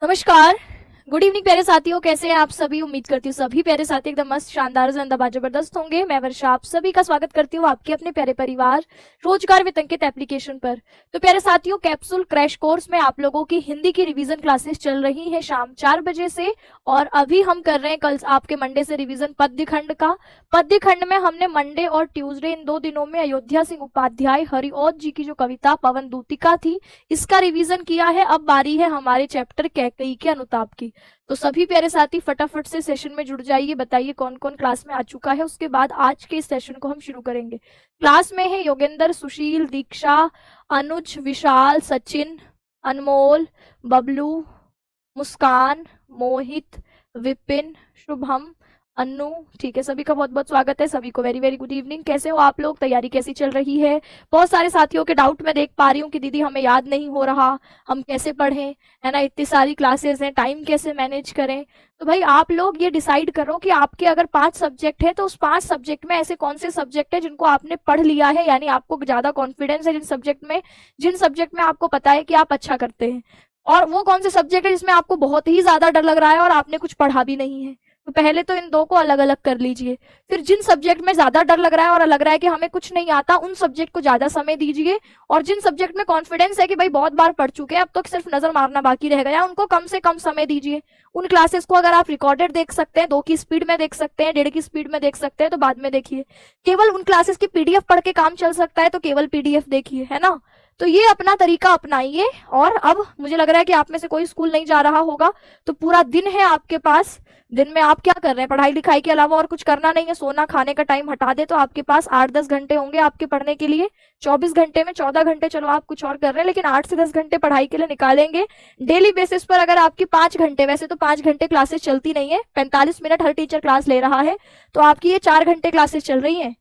नमस्कार। Good evening प्यारे साथियों, कैसे हैं आप सभी। उम्मीद करती हूँ सभी प्यारे साथी एकदम मस्त शानदार जिंदाबाद जबरदस्त होंगे। मैं वर्षा आप सभी का स्वागत करती हूँ आपके अपने प्यारे परिवार रोजगार विद अंकित एप्लीकेशन पर। तो प्यारे साथियों, कैप्सूल क्रैश कोर्स में आप लोगों की हिंदी की रिवीजन क्लासेस चल रही हैं शाम 4 बजे से। और अभी हम कर रहे हैं कल आपके मंडे से रिवीजन पद्य खंड का। पद्य खंड में हमने मंडे और ट्यूसडे इन 2 दिनों में अयोध्या सिंह उपाध्याय हरिऔध जी की जो कविता पवन दूतिका थी, इसका रिवीजन किया है। अब बारी है हमारे चैप्टर कैकई के अनुताप की। तो सभी प्यारे साथी फटाफट से सेशन में जुड़ जाइए, बताइए कौन कौन क्लास में आ चुका है। उसके बाद आज के इस सेशन को हम शुरू करेंगे। क्लास में है योगेंद्र, सुशील, दीक्षा, अनुज, विशाल, सचिन, अनमोल, बबलू, मुस्कान, मोहित, विपिन, शुभम, अन्नू। ठीक है, सभी का बहुत बहुत स्वागत है। सभी को वेरी वेरी गुड इवनिंग। कैसे हो आप लोग, तैयारी कैसी चल रही है। बहुत सारे साथियों के डाउट मैं देख पा रही हूँ कि दीदी हमें याद नहीं हो रहा, हम कैसे पढ़ें, है ना, इतनी सारी क्लासेस हैं, टाइम कैसे मैनेज करें। तो भाई आप लोग ये डिसाइड करो कि आपके अगर 5 सब्जेक्ट है तो उस 5 सब्जेक्ट में ऐसे कौन से सब्जेक्ट है जिनको आपने पढ़ लिया है, यानी आपको ज्यादा कॉन्फिडेंस है जिन सब्जेक्ट में आपको पता है कि आप अच्छा करते हैं। और वो कौन से सब्जेक्ट है जिसमें आपको बहुत ही ज्यादा डर लग रहा है और आपने कुछ पढ़ा भी नहीं है। तो पहले तो इन दो को अलग अलग कर लीजिए। फिर जिन सब्जेक्ट में ज्यादा डर लग रहा है और लग रहा है कि हमें कुछ नहीं आता, उन सब्जेक्ट को ज्यादा समय दीजिए। और जिन सब्जेक्ट में कॉन्फिडेंस है कि भाई बहुत बार पढ़ चुके हैं, अब तो सिर्फ नजर मारना बाकी रह गया, उनको कम से कम समय दीजिए। उन क्लासेस को अगर आप रिकॉर्डेड देख सकते हैं, 2 की स्पीड में देख सकते हैं, 1.5 की स्पीड में देख सकते हैं, तो बाद में देखिए। केवल उन क्लासेस की पीडीएफ पढ़ के काम चल सकता है तो केवल पीडीएफ देखिए, है ना। तो ये अपना तरीका अपनाइए। और अब मुझे लग रहा है कि आप में से कोई स्कूल नहीं जा रहा होगा, तो पूरा दिन है आपके पास। दिन में आप क्या कर रहे हैं, पढ़ाई लिखाई के अलावा और कुछ करना नहीं है, सोना खाने का टाइम हटा दे तो आपके पास 8-10 घंटे होंगे आपके पढ़ने के लिए। 24 घंटे में 14 घंटे चलो आप कुछ और कर रहे हैं, लेकिन 8 से 10 घंटे पढ़ाई के लिए निकालेंगे डेली बेसिस पर। अगर आपकी 5 घंटे, वैसे तो 5 घंटे क्लासेस चलती नहीं है, 45 मिनट हर टीचर क्लास ले रहा है, तो आपकी ये 4 घंटे क्लासेस चल रही है।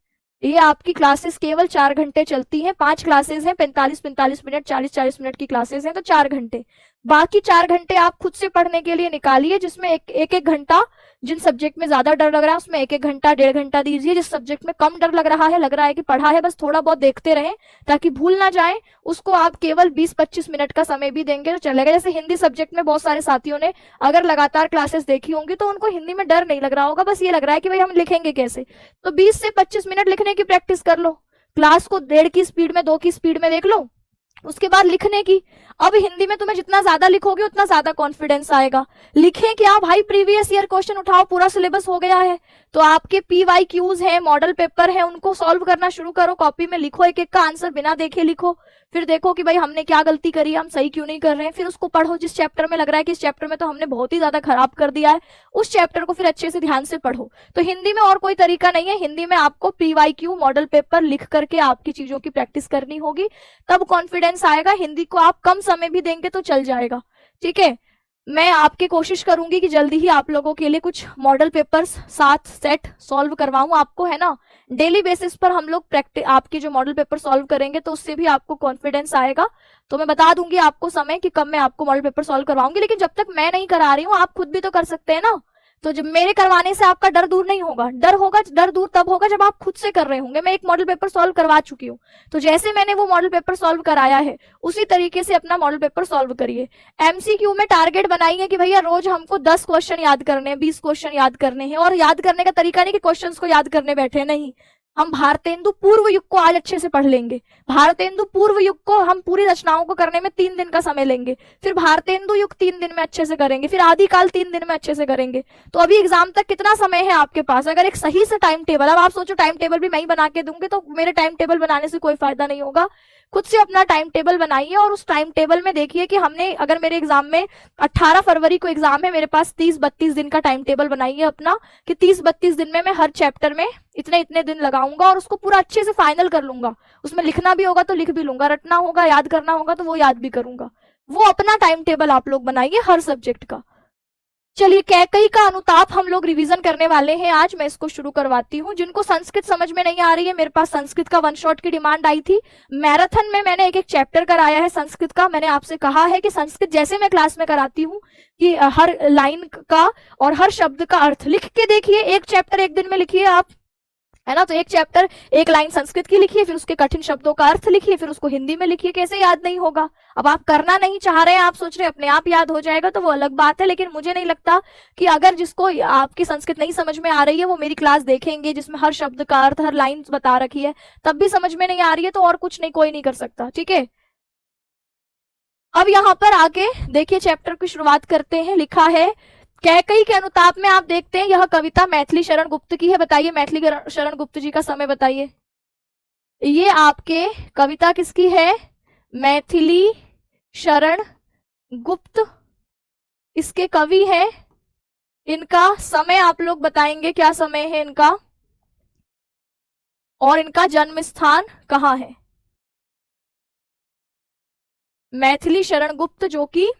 ये आपकी क्लासेस केवल 4 घंटे चलती हैं। 5 क्लासेस हैं, 45-45 मिनट, 40-40 मिनट की क्लासेस हैं, तो 4 घंटे। बाकी 4 घंटे आप खुद से पढ़ने के लिए निकालिए, जिसमें एक एक घंटा जिन सब्जेक्ट में ज्यादा डर लग रहा है उसमें 1-1 घंटा, 1.5 घंटा दीजिए। जिस सब्जेक्ट में कम डर लग रहा है कि पढ़ा है, बस थोड़ा बहुत देखते रहें ताकि भूल ना जाए, उसको आप केवल 20-25 मिनट का समय भी देंगे तो चलेगा। जैसे हिंदी सब्जेक्ट में बहुत सारे साथियों ने अगर लगातार क्लासेस देखी होंगी तो उनको हिंदी में डर नहीं लग रहा होगा, बस ये लग रहा है कि भाई हम लिखेंगे कैसे। तो 20 से 25 मिनट लिखने की प्रैक्टिस कर लो। क्लास को 1.5 की स्पीड में, 2 की स्पीड में देख लो, उसके बाद लिखने की। अब हिंदी में तुम्हें जितना ज्यादा लिखोगे उतना ज्यादा कॉन्फिडेंस आएगा। लिखें क्या भाई, प्रीवियस ईयर क्वेश्चन उठाओ, पूरा सिलेबस हो गया है। तो आपके PYQs हैं, मॉडल पेपर है, उनको सॉल्व करना शुरू करो। कॉपी में लिखो, एक एक का आंसर बिना देखे लिखो। फिर देखो कि भाई हमने क्या गलती करी, हम सही क्यों नहीं कर रहे हैं। फिर उसको पढ़ो। जिस चैप्टर में लग रहा है कि इस चैप्टर में तो हमने बहुत ही ज्यादा खराब कर दिया है, उस चैप्टर को फिर अच्छे से ध्यान से पढ़ो। तो हिंदी में और कोई तरीका नहीं है, हिंदी में आपको PYQ मॉडल पेपर लिख करके आपकी चीजों की प्रैक्टिस करनी होगी, तब कॉन्फिडेंस आएगा। हिंदी को आप कम समय भी देंगे तो चल जाएगा, ठीक है। मैं आपकी कोशिश करूंगी कि जल्दी ही आप लोगों के लिए कुछ मॉडल पेपर्स 7 सेट सॉल्व करवाऊं आपको, है ना। डेली बेसिस पर हम लोग प्रैक्टिस आपके जो मॉडल पेपर सॉल्व करेंगे तो उससे भी आपको कॉन्फिडेंस आएगा। तो मैं बता दूंगी आपको समय कि कब मैं आपको मॉडल पेपर सॉल्व करवाऊंगी, लेकिन जब तक मैं नहीं करा रही हूँ आप खुद भी तो कर सकते हैं ना। तो जब मेरे करवाने से आपका डर दूर नहीं होगा, डर दूर तब होगा जब आप खुद से कर रहे होंगे। मैं एक मॉडल पेपर सॉल्व करवा चुकी हूँ, तो जैसे मैंने वो मॉडल पेपर सॉल्व कराया है उसी तरीके से अपना मॉडल पेपर सॉल्व करिए। MCQ में टारगेट बनाइए कि भैया रोज हमको 10 क्वेश्चन याद करने हैं, 20 क्वेश्चन याद करने हैं। और याद करने का तरीका नहीं कि क्वेश्चंस को याद करने बैठे, नहीं। हम भारतेंदु पूर्व युग को आज अच्छे से पढ़ लेंगे। भारतेंदु पूर्व युग को हम पूरी रचनाओं को करने में 3 दिन का समय लेंगे। फिर भारतेंदु युग 3 दिन में अच्छे से करेंगे। फिर आदिकाल 3 दिन में अच्छे से करेंगे। तो अभी एग्जाम तक कितना समय है आपके पास, अगर एक सही से टाइम टेबल। अब आप सोचो टाइम टेबल भी मैं ही बना के दूंगी, तो मेरे टाइम टेबल बनाने से कोई फायदा नहीं होगा। खुद से अपना टाइम टेबल बनाइए और उस टाइम टेबल में देखिए कि हमने, अगर मेरे एग्जाम में 18 फरवरी को एग्जाम है, मेरे पास 30-32 दिन का टाइम टेबल बनाइए अपना, कि 30-32 दिन में मैं हर चैप्टर में इतने इतने दिन लगाऊंगा और उसको पूरा अच्छे से फाइनल कर लूंगा। उसमें लिखना भी होगा तो लिख भी लूंगा, रटना होगा, याद करना होगा तो वो याद भी करूंगा। वो अपना टाइम टेबल आप लोग बनाइए हर सब्जेक्ट का। चलिए, कैकई का अनुताप हम लोग रिवीजन करने वाले हैं आज। मैं इसको शुरू करवाती हूँ। जिनको संस्कृत समझ में नहीं आ रही है, मेरे पास संस्कृत का 1 शॉट की डिमांड आई थी। मैराथन में मैंने एक एक चैप्टर कराया है संस्कृत का। मैंने आपसे कहा है कि संस्कृत जैसे मैं क्लास में कराती हूँ कि हर लाइन का और हर शब्द का अर्थ लिख के देखिए। एक चैप्टर एक दिन में लिखिए आप, है ना। तो एक चैप्टर, एक लाइन संस्कृत की लिखिए, फिर उसके कठिन शब्दों का अर्थ लिखिए, फिर उसको हिंदी में लिखिए, कैसे याद नहीं होगा। अब आप करना नहीं चाह रहे हैं, आप सोच रहे हैं अपने आप याद हो जाएगा, तो वो अलग बात है। लेकिन मुझे नहीं लगता कि अगर जिसको आपकी संस्कृत नहीं समझ में आ रही है वो मेरी क्लास देखेंगे जिसमें हर शब्द का अर्थ, हर लाइन बता रखी है, तब भी समझ में नहीं आ रही है, तो और कुछ नहीं, कोई नहीं कर सकता, ठीक है। अब यहाँ पर आके देखिए, चैप्टर की शुरुआत करते हैं। लिखा है कैकई के अनुताप में, आप देखते हैं यह कविता मैथिली शरण गुप्त की है। बताइए मैथिली शरण गुप्त जी का समय बताइए। ये आपके कविता किसकी है? मैथिली शरण गुप्त इसके कवि हैं। इनका समय आप लोग बताएंगे, क्या समय है इनका, और इनका जन्म स्थान कहाँ है? मैथिली शरण गुप्त जो कि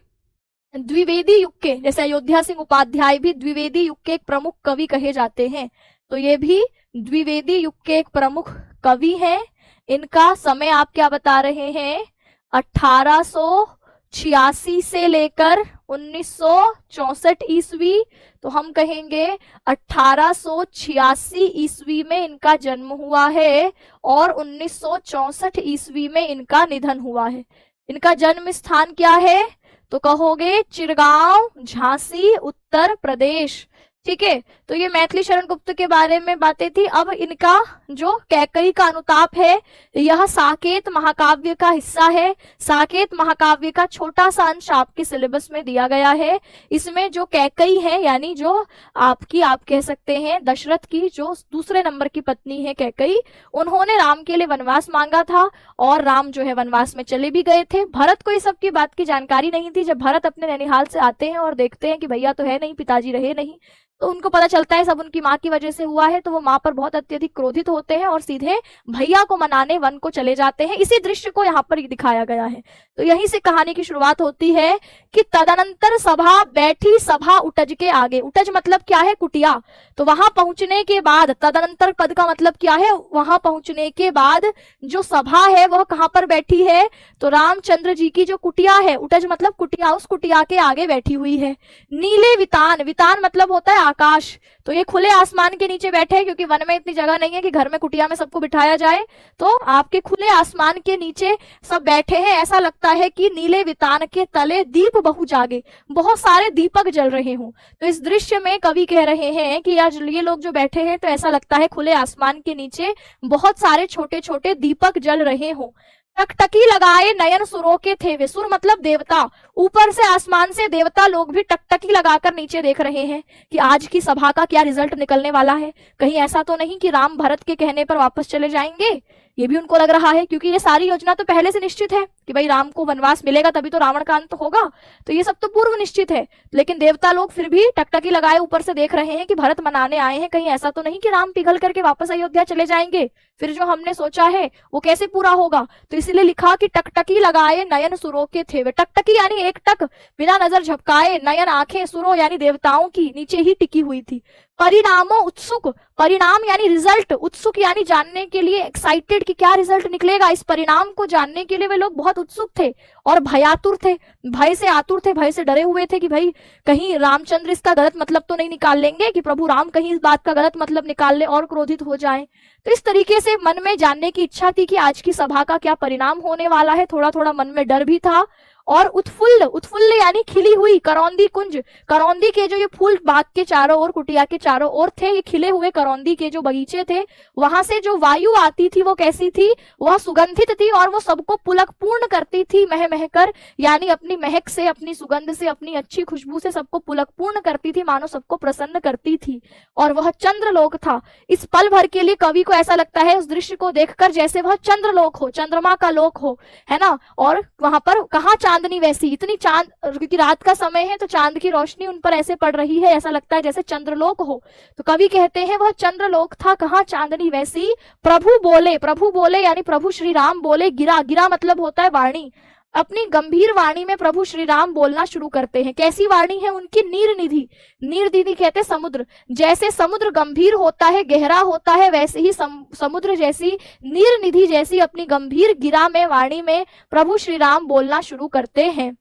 द्विवेदी युग के, जैसे अयोध्या सिंह उपाध्याय भी द्विवेदी युग के एक प्रमुख कवि कहे जाते हैं, तो ये भी द्विवेदी युग के एक प्रमुख कवि हैं। इनका समय आप क्या बता रहे हैं? 1886 से लेकर 1964 ईस्वी, तो हम कहेंगे 1886 ईस्वी में इनका जन्म हुआ है और 1964 ईस्वी में इनका निधन हुआ है। इनका जन्म स्थान क्या है? तो कहोगे चिरगांव, झांसी, उत्तर प्रदेश, ठीक है। तो ये मैथिली शरण गुप्त के बारे में बातें थी। अब इनका जो कैकई का अनुताप है, यह साकेत महाकाव्य का हिस्सा है। साकेत महाकाव्य का छोटा सा अंश आपके सिलेबस में दिया गया है। इसमें जो कैकई है, यानी जो आप कह सकते हैं दशरथ की जो दूसरे नंबर की पत्नी है कैकई, उन्होंने राम के लिए वनवास मांगा था और राम जो है वनवास में चले भी गए थे। भरत को इस सब की बात की जानकारी नहीं थी। जब भरत अपने नैनीहाल से आते हैं और देखते हैं कि भैया तो है नहीं, पिताजी रहे नहीं, तो उनको पता चलता है सब उनकी माँ की वजह से हुआ है, तो वो माँ पर बहुत अत्यधिक क्रोधित होते हैं और सीधे भैया को मनाने वन को चले जाते हैं। इसी दृश्य को यहाँ पर दिखाया गया है। तो यहीं से कहानी की शुरुआत होती है कि तदनंतर सभा बैठी, सभा उटज के आगे। उटज मतलब क्या है? कुटिया। तो वहां पहुंचने के बाद, तदनंतर पद का मतलब क्या है? वहां पहुंचने के बाद जो सभा है वह कहाँ पर बैठी है? तो रामचंद्र जी की जो कुटिया है, उटज मतलब कुटिया, उस कुटिया के आगे बैठी हुई है। नीले वितान, वितान मतलब होता है आकाश, तो ये खुले आसमान के नीचे बैठे हैं, क्योंकि वन में इतनी जगह नहीं है कि घर में कुटिया में सबको बिठाया जाए, तो आपके खुले आसमान के नीचे सब बैठे हैं। ऐसा लगता है कि नीले वितान के तले दीप बहु जागे, बहुत सारे दीपक जल रहे हों। तो इस दृश्य में कवि कह रहे हैं कि यार ये लोग जो बैठे हैं, तो ऐसा लगता है खुले आसमान के नीचे बहुत सारे छोटे छोटे दीपक जल रहे हों। टकटकी लगाए नयन सुरों के थे वे, सुर मतलब देवता, ऊपर से आसमान से देवता लोग भी टकटकी लगाकर नीचे देख रहे हैं कि आज की सभा का क्या रिजल्ट निकलने वाला है। कहीं ऐसा तो नहीं कि राम भरत के कहने पर वापस चले जाएंगे, ये भी उनको लग रहा है, क्योंकि ये सारी योजना तो पहले से निश्चित है कि भाई राम को वनवास मिलेगा तभी तो रावण का अंत होगा, तो ये सब तो पूर्व निश्चित है। लेकिन देवता लोग फिर भी टकटकी लगाए ऊपर से देख रहे हैं कि भरत मनाने आए हैं, कहीं ऐसा तो नहीं कि राम पिघल करके वापस अयोध्या चले जाएंगे, फिर जो हमने सोचा है वो कैसे पूरा होगा। तो इसलिए लिखा कि टकटकी लगाए नयन सुरों के थे वे। टकटकी यानी एक टक बिना नजर झपकाए, नयन आंखें सुरों यानी देवताओं की नीचे ही टिकी हुई थी। परिणामों उत्सुक, परिणाम यानी रिजल्ट, उत्सुक यानी जानने के लिए, एक्साइटेड कि क्या रिजल्ट निकलेगा, इस परिणाम को जानने के लिए वे लोग बहुत उत्सुक थे और भयातुर थे, भय से आतुर थे, भय से डरे हुए थे कि भाई कहीं रामचंद्र इसका गलत मतलब तो नहीं निकाल लेंगे, कि प्रभु राम कहीं इस बात का गलत मतलब निकाल ले और क्रोधित हो जाएं। तो इस तरीके से मन में जानने की इच्छा थी कि आज की सभा का क्या परिणाम होने वाला है। थोड़ा थोड़ा मन में डर भी था और उत्फुल्ल, उत्फुल्ल यानी खिली हुई, करौंदी कुंज, करौंदी के जो ये फूल बाग के चारों ओर, कुटिया के चारों ओर थे, ये खिले हुए करौंदी के जो बगीचे थे, वहां से जो वायु आती थी वो कैसी थी? वह सुगंधित थी और वो सबको पुलक पूर्ण करती थी, मह मह कर, यानी अपनी महक से, अपनी सुगंध से, अपनी अच्छी खुशबू से सबको पुलक पूर्ण करती थी, मानो सबको प्रसन्न करती थी। और वह चंद्रलोक था। इस पल भर के लिए कवि को ऐसा लगता है उस दृश्य को देखकर जैसे वह चंद्रलोक हो, चंद्रमा का लोक हो, है ना। और वहां पर कहाँ चांदनी वैसी, इतनी चांद, क्योंकि रात का समय है तो चांद की रोशनी उन पर ऐसे पड़ रही है, ऐसा लगता है जैसे चंद्रलोक हो। तो कवि कहते हैं वह चंद्रलोक था, कहाँ चांदनी वैसी। प्रभु बोले, प्रभु बोले यानी प्रभु श्री राम बोले, गिरा, गिरा मतलब होता है वाणी, अपनी गंभीर वाणी में प्रभु श्री राम बोलना शुरू करते हैं। कैसी वाणी है उनकी? नीर निधि, नीर निधि कहते समुद्र, जैसे समुद्र गंभीर होता है, गहरा होता है, वैसे ही समुद्र जैसी, नीर निधि जैसी अपनी गंभीर गिरा में, वाणी में प्रभु श्री राम बोलना शुरू करते हैं।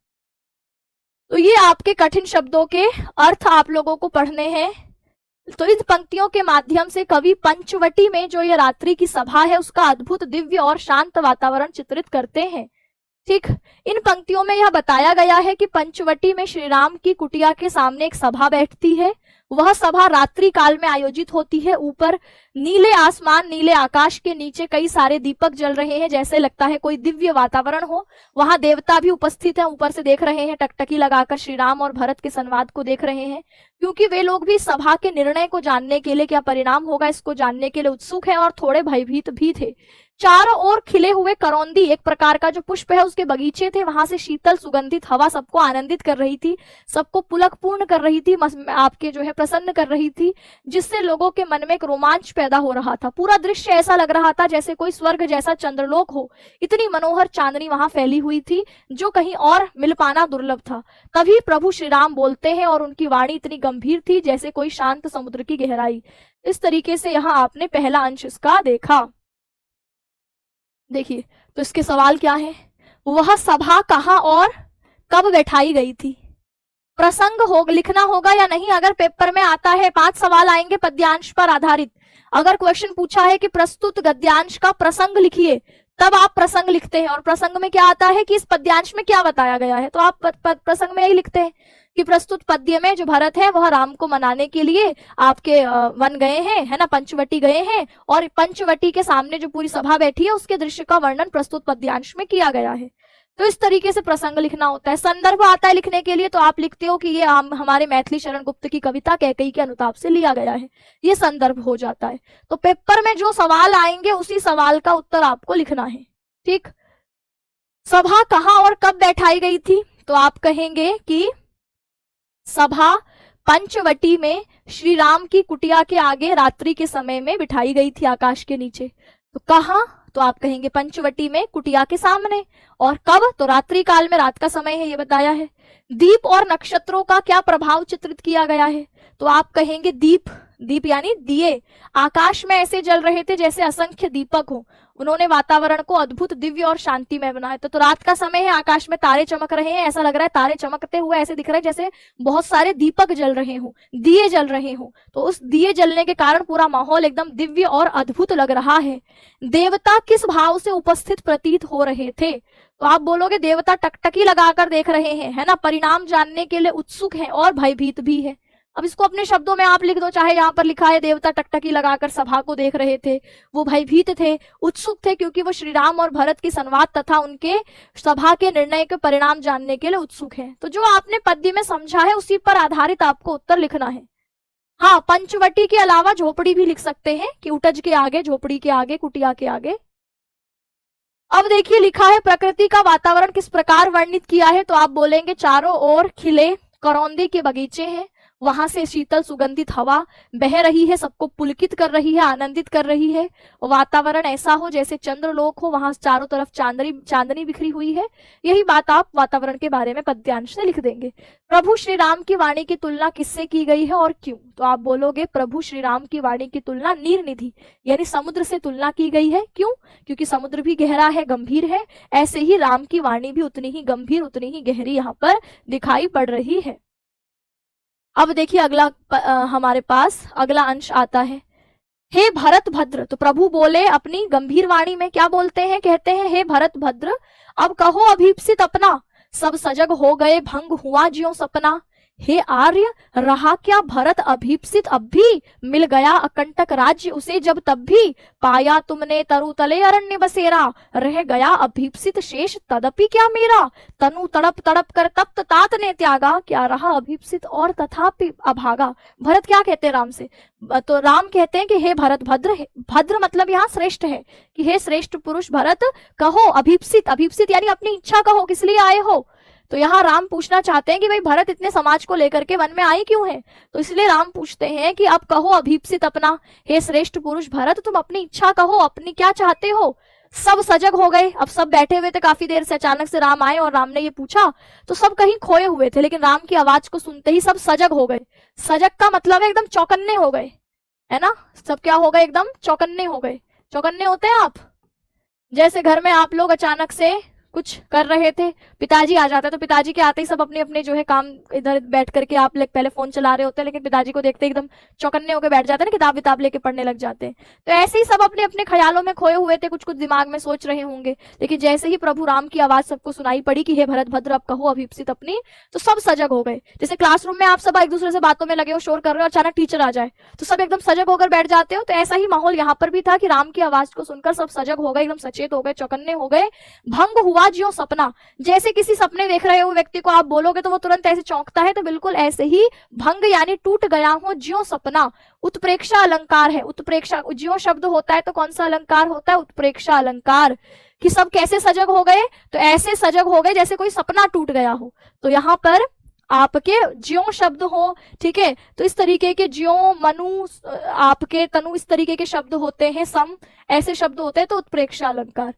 तो ये आपके कठिन शब्दों के अर्थ आप लोगों को पढ़ने हैं। तो इस पंक्तियों के माध्यम से कवि पंचवटी में जो ये रात्रि की सभा है उसका अद्भुत, दिव्य और शांत वातावरण चित्रित करते हैं। ठीक, इन पंक्तियों में यह बताया गया है कि पंचवटी में श्री राम की कुटिया के सामने एक सभा बैठती है। वह सभा रात्रि काल में आयोजित होती है। ऊपर नीले आसमान, नीले आकाश के नीचे कई सारे दीपक जल रहे हैं, जैसे लगता है कोई दिव्य वातावरण हो। वहां देवता भी उपस्थित हैं, ऊपर से देख रहे हैं, टकटकी लगाकर श्री राम और भरत के संवाद को देख रहे हैं, क्योंकि वे लोग भी सभा के निर्णय को जानने के लिए, क्या परिणाम होगा इसको जानने के लिए उत्सुक है और थोड़े भयभीत भी थे। चारों ओर खिले हुए करौंदी, एक प्रकार का जो पुष्प है उसके बगीचे थे, वहां से शीतल सुगंधित हवा सबको आनंदित कर रही थी, सबको पुलकपूर्ण कर रही थी, आपके जो है प्रसन्न कर रही थी, जिससे लोगों के मन में एक रोमांच पैदा हो रहा था। पूरा दृश्य ऐसा लग रहा था जैसे कोई स्वर्ग जैसा चंद्रलोक हो। इतनी मनोहर चांदनी वहां फैली हुई थी जो कहीं और मिल पाना दुर्लभ था। तभी प्रभु श्री राम बोलते हैं और उनकी वाणी इतनी गंभीर थी जैसे कोई शांत समुद्र की गहराई। इस तरीके से यहाँ आपने पहला अंश इसका देखा। देखिए, तो इसके सवाल क्या है? वह सभा कहाँ और कब बैठाई गई थी? प्रसंग हो लिखना होगा या नहीं? अगर पेपर में आता है 5 सवाल आएंगे पद्यांश पर आधारित। अगर क्वेश्चन पूछा है कि प्रस्तुत गद्यांश का प्रसंग लिखिए, तब आप प्रसंग लिखते हैं। और प्रसंग में क्या आता है कि इस पद्यांश में क्या बताया गया है, तो आप प्रसंग में यही लिखते हैं कि प्रस्तुत पद्य में जो भरत है वह राम को मनाने के लिए आपके वन गए हैं, है ना, पंचवटी गए हैं, और पंचवटी के सामने जो पूरी सभा बैठी है उसके दृश्य का वर्णन प्रस्तुत पद्यांश में किया गया है। तो इस तरीके से प्रसंग लिखना होता है। संदर्भ आता है लिखने के लिए, तो आप लिखते हो कि ये हमारे मैथिली शरण गुप्त की कविता कैकेयी के अनुताप से लिया गया है, ये संदर्भ हो जाता है। तो पेपर में जो सवाल आएंगे उसी सवाल का उत्तर आपको लिखना है। ठीक, सभा कहाँ और कब बैठाई गई थी? तो आप कहेंगे कि सभा पंचवटी में श्री राम की कुटिया के आगे रात्रि के समय में बिठाई गई थी, आकाश के नीचे। तो कहाँ? तो आप कहेंगे पंचवटी में, कुटिया के सामने। और कब? तो रात्रि काल में, रात का समय है ये बताया है। दीप और नक्षत्रों का क्या प्रभाव चित्रित किया गया है? तो आप कहेंगे दीप, दीप यानी दिए आकाश में ऐसे जल रहे थे जैसे असंख्य दीपक हो। उन्होंने वातावरण को अद्भुत, दिव्य और शांतिमय बनाया। तो रात का समय है, आकाश में तारे चमक रहे हैं, ऐसा लग रहा है तारे चमकते हुए ऐसे दिख रहे हैं जैसे बहुत सारे दीपक जल रहे हो, दिए जल रहे हो। तो उस दिए जलने के कारण पूरा माहौल एकदम दिव्य और अद्भुत लग रहा है। देवता किस भाव से उपस्थित प्रतीत हो रहे थे? तो आप बोलोगे देवता टकटकी लगाकर देख रहे हैं, है ना, परिणाम जानने के लिए उत्सुक है और भयभीत भी है। अब इसको अपने शब्दों में आप लिख दो, चाहे यहाँ पर लिखा है देवता टकटकी लगाकर सभा को देख रहे थे, वो भयभीत थे, उत्सुक थे, क्योंकि वो श्री राम और भरत की संवाद तथा उनके सभा के निर्णय के परिणाम जानने के लिए उत्सुक है। तो जो आपने पद्य में समझा है उसी पर आधारित आपको उत्तर लिखना है। हाँ, पंचवटी के अलावा झोपड़ी भी लिख सकते हैं कि उटज के आगे, झोपड़ी के आगे, कुटिया के आगे। अब देखिए लिखा है प्रकृति का वातावरण किस प्रकार वर्णित किया है, तो आप बोलेंगे चारों ओर खिले करौंदे के बगीचे हैं, वहां से शीतल सुगंधित हवा बह रही है, सबको पुलकित कर रही है, आनंदित कर रही है। वातावरण ऐसा हो जैसे चंद्रलोक हो, वहां चारों तरफ चांदनी बिखरी हुई है। यही बात आप वातावरण के बारे में पद्यांश से लिख देंगे। प्रभु श्री राम की वाणी की तुलना किससे की गई है और क्यों? तो आप बोलोगे प्रभु श्री राम की वाणी की तुलना नीर निधि यानी समुद्र से तुलना की गई है। क्यों? क्योंकि समुद्र भी गहरा है, गंभीर है, ऐसे ही राम की वाणी भी उतनी ही गंभीर, उतनी ही गहरी यहाँ पर दिखाई पड़ रही है। अब देखिए अगला हमारे पास अगला अंश आता है, हे भरत भद्र। तो प्रभु बोले अपनी गंभीर वाणी में, क्या बोलते हैं? कहते हैं हे भरत भद्र, अब कहो अभीप्सित अपना, सब सजग हो गए भंग हुआ ज्यों सपना। हे आर्य, रहा क्या भरत अभीप्सित अब भी, मिल गया अकंटक राज्य उसे जब तब भी। पाया तुमने तरुतले अरण्य बसेरा, रह गया अभीप्सित शेष तदपि क्या मेरा। तनु तड़प तड़प कर तप्त तात ने त्यागा, क्या रहा अभीप्सित और तथापि अभागा। भरत क्या कहते हैं राम से? तो राम कहते हैं कि हे भरत भद्र, भद्र मतलब यहाँ श्रेष्ठ है, कि हे श्रेष्ठ पुरुष भरत, कहो अभीप्सित, अभीप्सित यानी अपनी इच्छा कहो, किस लिए आए हो। तो यहाँ राम पूछना चाहते हैं कि भाई भरत इतने समाज को लेकर के वन में आए क्यों हैं? तो इसलिए राम पूछते हैं कि अब कहो अभीप्सित अपना, हे श्रेष्ठ पुरुष भरत, तुम अपनी इच्छा कहो, अपनी क्या चाहते हो। सब सजग हो गए, अब सब बैठे हुए थे काफी देर से, अचानक से राम आए और राम ने ये पूछा, तो सब कहीं खोए हुए थे, लेकिन राम की आवाज को सुनते ही सब सजग हो गए। सजग का मतलब है एकदम चौकन्ने हो गए, है ना। सब क्या हो गए? एकदम चौकन्ने हो गए। चौकन्ने होते हैं आप, जैसे घर में आप लोग अचानक से कुछ कर रहे थे, पिताजी आ जाते हैं, तो पिताजी के आते ही सब अपने अपने जो है काम इधर बैठ करके, आप लोग पहले फोन चला रहे होते हैं, लेकिन पिताजी को देखते एकदम चौकन्ने होकर बैठ जाते हैं ना, किताब विताब लेके पढ़ने लग जाते हैं। तो ऐसे ही सब अपने अपने ख्यालों में खोए हुए थे, कुछ कुछ दिमाग में सोच रहे होंगे। लेकिन जैसे ही प्रभु राम की आवाज सबको सुनाई पड़ी कि हे भरत भद्र अब कहो अभीप्सित अपनी, तो सब सजग हो गए। जैसे क्लासरूम में आप सब एक दूसरे से बातों में लगे हो, शोर कर रहे हो, अचानक टीचर आ जाए तो सब एकदम सजग होकर बैठ जाते हो। तो ऐसा ही माहौल यहाँ पर भी था कि राम की आवाज को सुनकर सब सजग हो गए, एकदम सचेत हो गए, चौकन्ने हो गए। भंग हुआ ज्यों सपना, जैसे किसी सपने देख रहे हो व्यक्ति को आप बोलोगे तो वो तुरंत ऐसे चौंकता है, तो बिल्कुल ऐसे ही भंग यानी टूट गया हो ज्यों सपना। उत्प्रेक्षा अलंकार है, उत्प्रेक्षा ज्यों शब्द होता है तो कौन सा अलंकार होता है? उत्प्रेक्षा अलंकार। कि सब कैसे सजग हो गए? तो ऐसे सजग हो गए जैसे कोई सपना टूट गया हो। तो यहाँ पर आपके ज्यों शब्द हो, ठीक है, तो इस तरीके के ज्यों, मनु, आपके, तनु, इस तरीके के शब्द होते हैं, सम ऐसे शब्द होते हैं, तो उत्प्रेक्षा अलंकार।